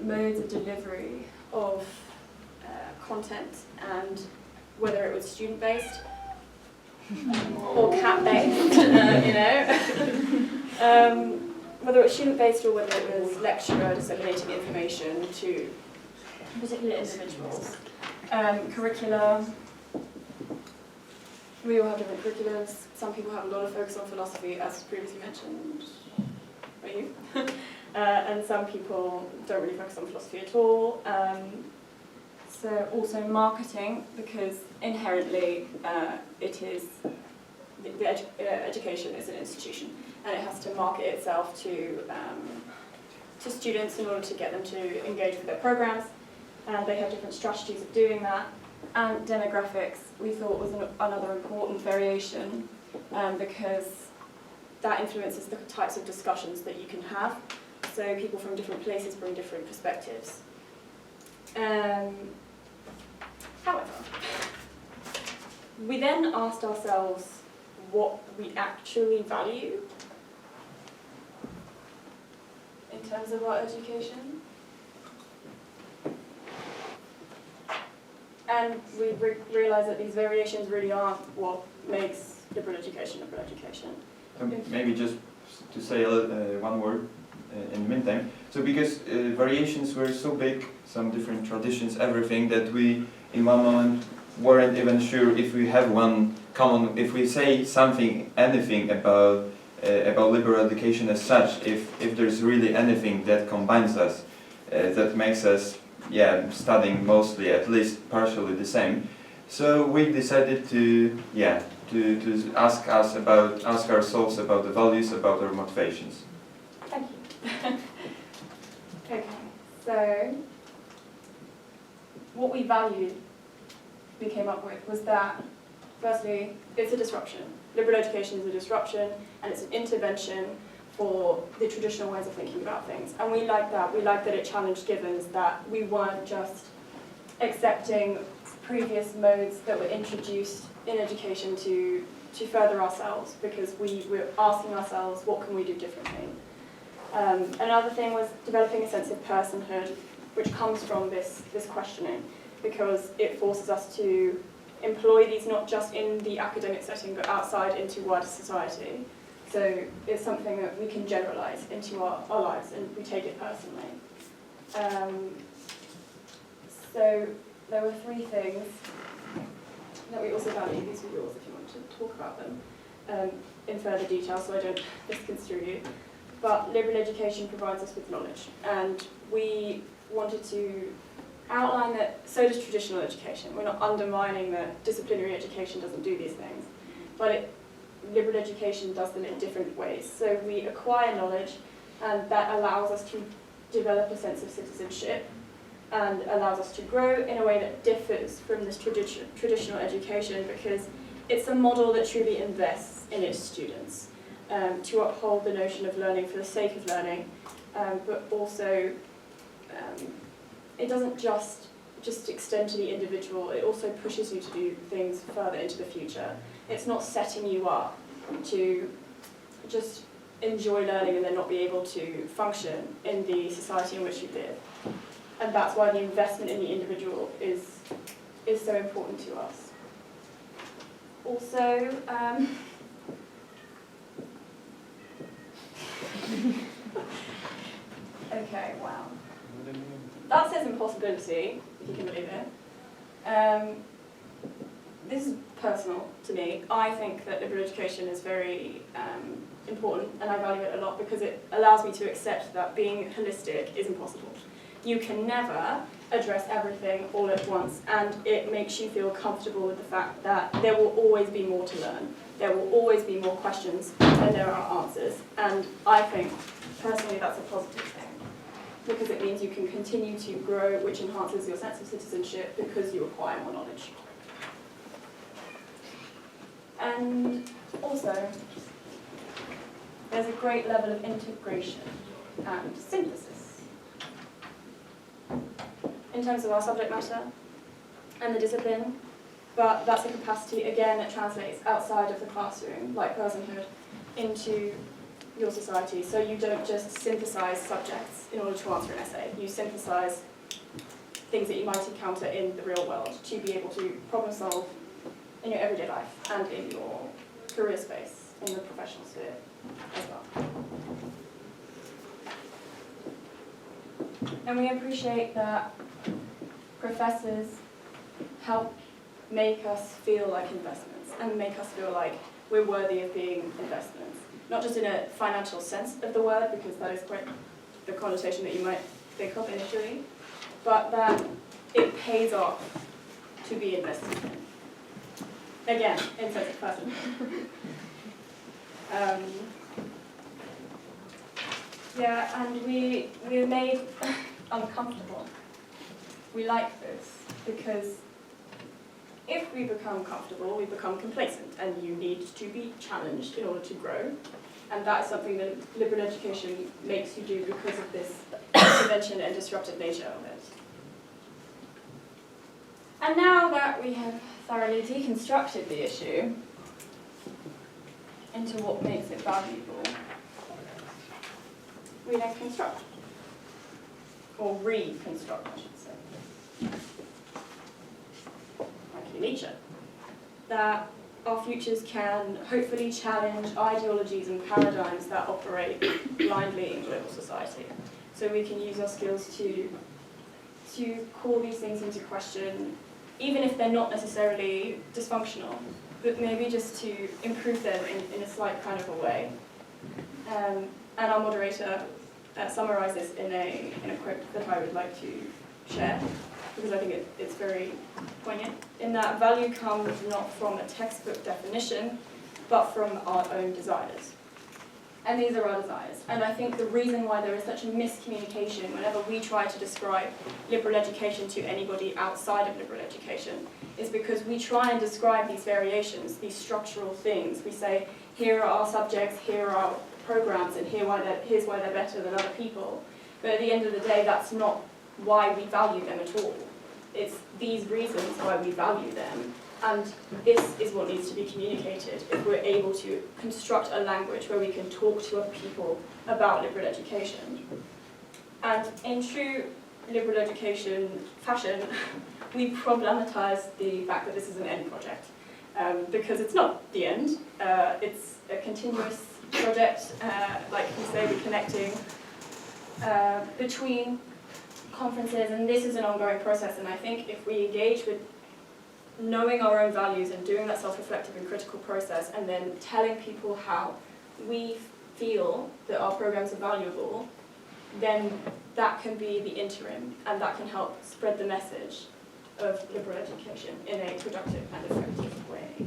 modes of delivery of content, and whether it was student-based or cat-based, whether it was student-based or whether it was lecturer disseminating information to particular individuals. Curricula, we all have different curriculums. Some people have a lot of focus on philosophy, as previously mentioned by you, and some people don't really focus on philosophy at all. So also marketing, because inherently it is, education is an institution and it has to market itself to students in order to get them to engage with their programs, and they have different strategies of doing that. And demographics we thought was another important variation, because that influences the types of discussions that you can have. So people from different places bring different perspectives. However, we then asked ourselves what we actually value in terms of our education. And we realised that these variations really aren't what makes liberal education liberal education. Maybe just to say one word in the meantime. So because variations were so big, some different traditions, everything, that we in one moment weren't even sure if we have one common, if we say something, anything about liberal education as such, if there's really anything that combines us, that makes us studying mostly, at least partially the same. So we decided to ask ourselves about the values, about our motivations. Thank you. Okay, so what we valued, we came up with, was that, firstly, it's a disruption. Liberal education is a disruption, and it's an intervention for the traditional ways of thinking about things. And we like that. We like that it challenged givens, that we weren't just accepting previous modes that were introduced in education to further ourselves, because we were asking ourselves, what can we do differently? Another thing was developing a sense of personhood, which comes from this questioning, because it forces us to employ these not just in the academic setting, but outside into wider society. So it's something that we can generalise into our lives, and we take it personally. So there were 3 things that we also value. These are yours if you want to talk about them in further detail, so I don't misconstrue you. But liberal education provides us with knowledge, and we wanted to outline that so does traditional education. We're not undermining that disciplinary education doesn't do these things, but liberal education does them in different ways. So we acquire knowledge, and that allows us to develop a sense of citizenship and allows us to grow in a way that differs from this traditional education, because it's a model that truly invests in its students to uphold the notion of learning for the sake of learning, but also it doesn't just extend to the individual, it also pushes you to do things further into the future. It's not setting you up to just enjoy learning and then not be able to function in the society in which you live. And that's why the investment in the individual is so important to us. Also, okay, wow. That says impossibility, if you can believe it. This is personal to me. I think that liberal education is very important, and I value it a lot because it allows me to accept that being holistic is impossible. you can never address everything all at once, and it makes you feel comfortable with the fact that there will always be more to learn. There will always be more questions than there are answers, and I think, personally, that's a positive thing, because it means you can continue to grow, which enhances your sense of citizenship because you acquire more knowledge. And also, there's a great level of integration and synthesis in terms of our subject matter and the discipline, but that's a capacity, again, that translates outside of the classroom, like personhood, into your society. So you don't just synthesize subjects in order to answer an essay. You synthesize things that you might encounter in the real world to be able to problem solve in your everyday life and in your career space, in the professional sphere as well. And we appreciate that professors help make us feel like investments and make us feel like we're worthy of being investments. Not just in a financial sense of the word, because that is quite the connotation that you might think of initially, but that it pays off to be invested in. Again, in sense of person. Yeah, and we're made uncomfortable. We like this because if we become comfortable, we become complacent, and you need to be challenged in order to grow. And that is something that liberal education makes you do because of this intervention and disruptive nature of it. And now that we have thoroughly deconstructed the issue into what makes it valuable, we then construct, or reconstruct, I should say. Like Nietzsche, that our futures can hopefully challenge ideologies and paradigms that operate blindly in global society. So we can use our skills to call these things into question, even if they're not necessarily dysfunctional, but maybe just to improve them in a slight kind of a way. And our moderator summarised this in a quote that I would like to share, because I think it's very poignant, in that value comes not from a textbook definition, but from our own desires. And these are our desires. And I think the reason why there is such a miscommunication whenever we try to describe liberal education to anybody outside of liberal education is because we try and describe these variations, these structural things. We say, here are our subjects, here are our programs, and here's why they're better than other people. But at the end of the day, that's not why we value them at all. It's these reasons why we value them, and this is what needs to be communicated if we're able to construct a language where we can talk to other people about liberal education. And in true liberal education fashion, we problematize the fact that this is an end project, because it's not the end. It's a continuous project, like you say, we're connecting between conferences, and this is an ongoing process. And I think if we engage with knowing our own values and doing that self-reflective and critical process, and then telling people how we feel that our programs are valuable, then that can be the interim, and that can help spread the message of liberal education in a productive and effective way.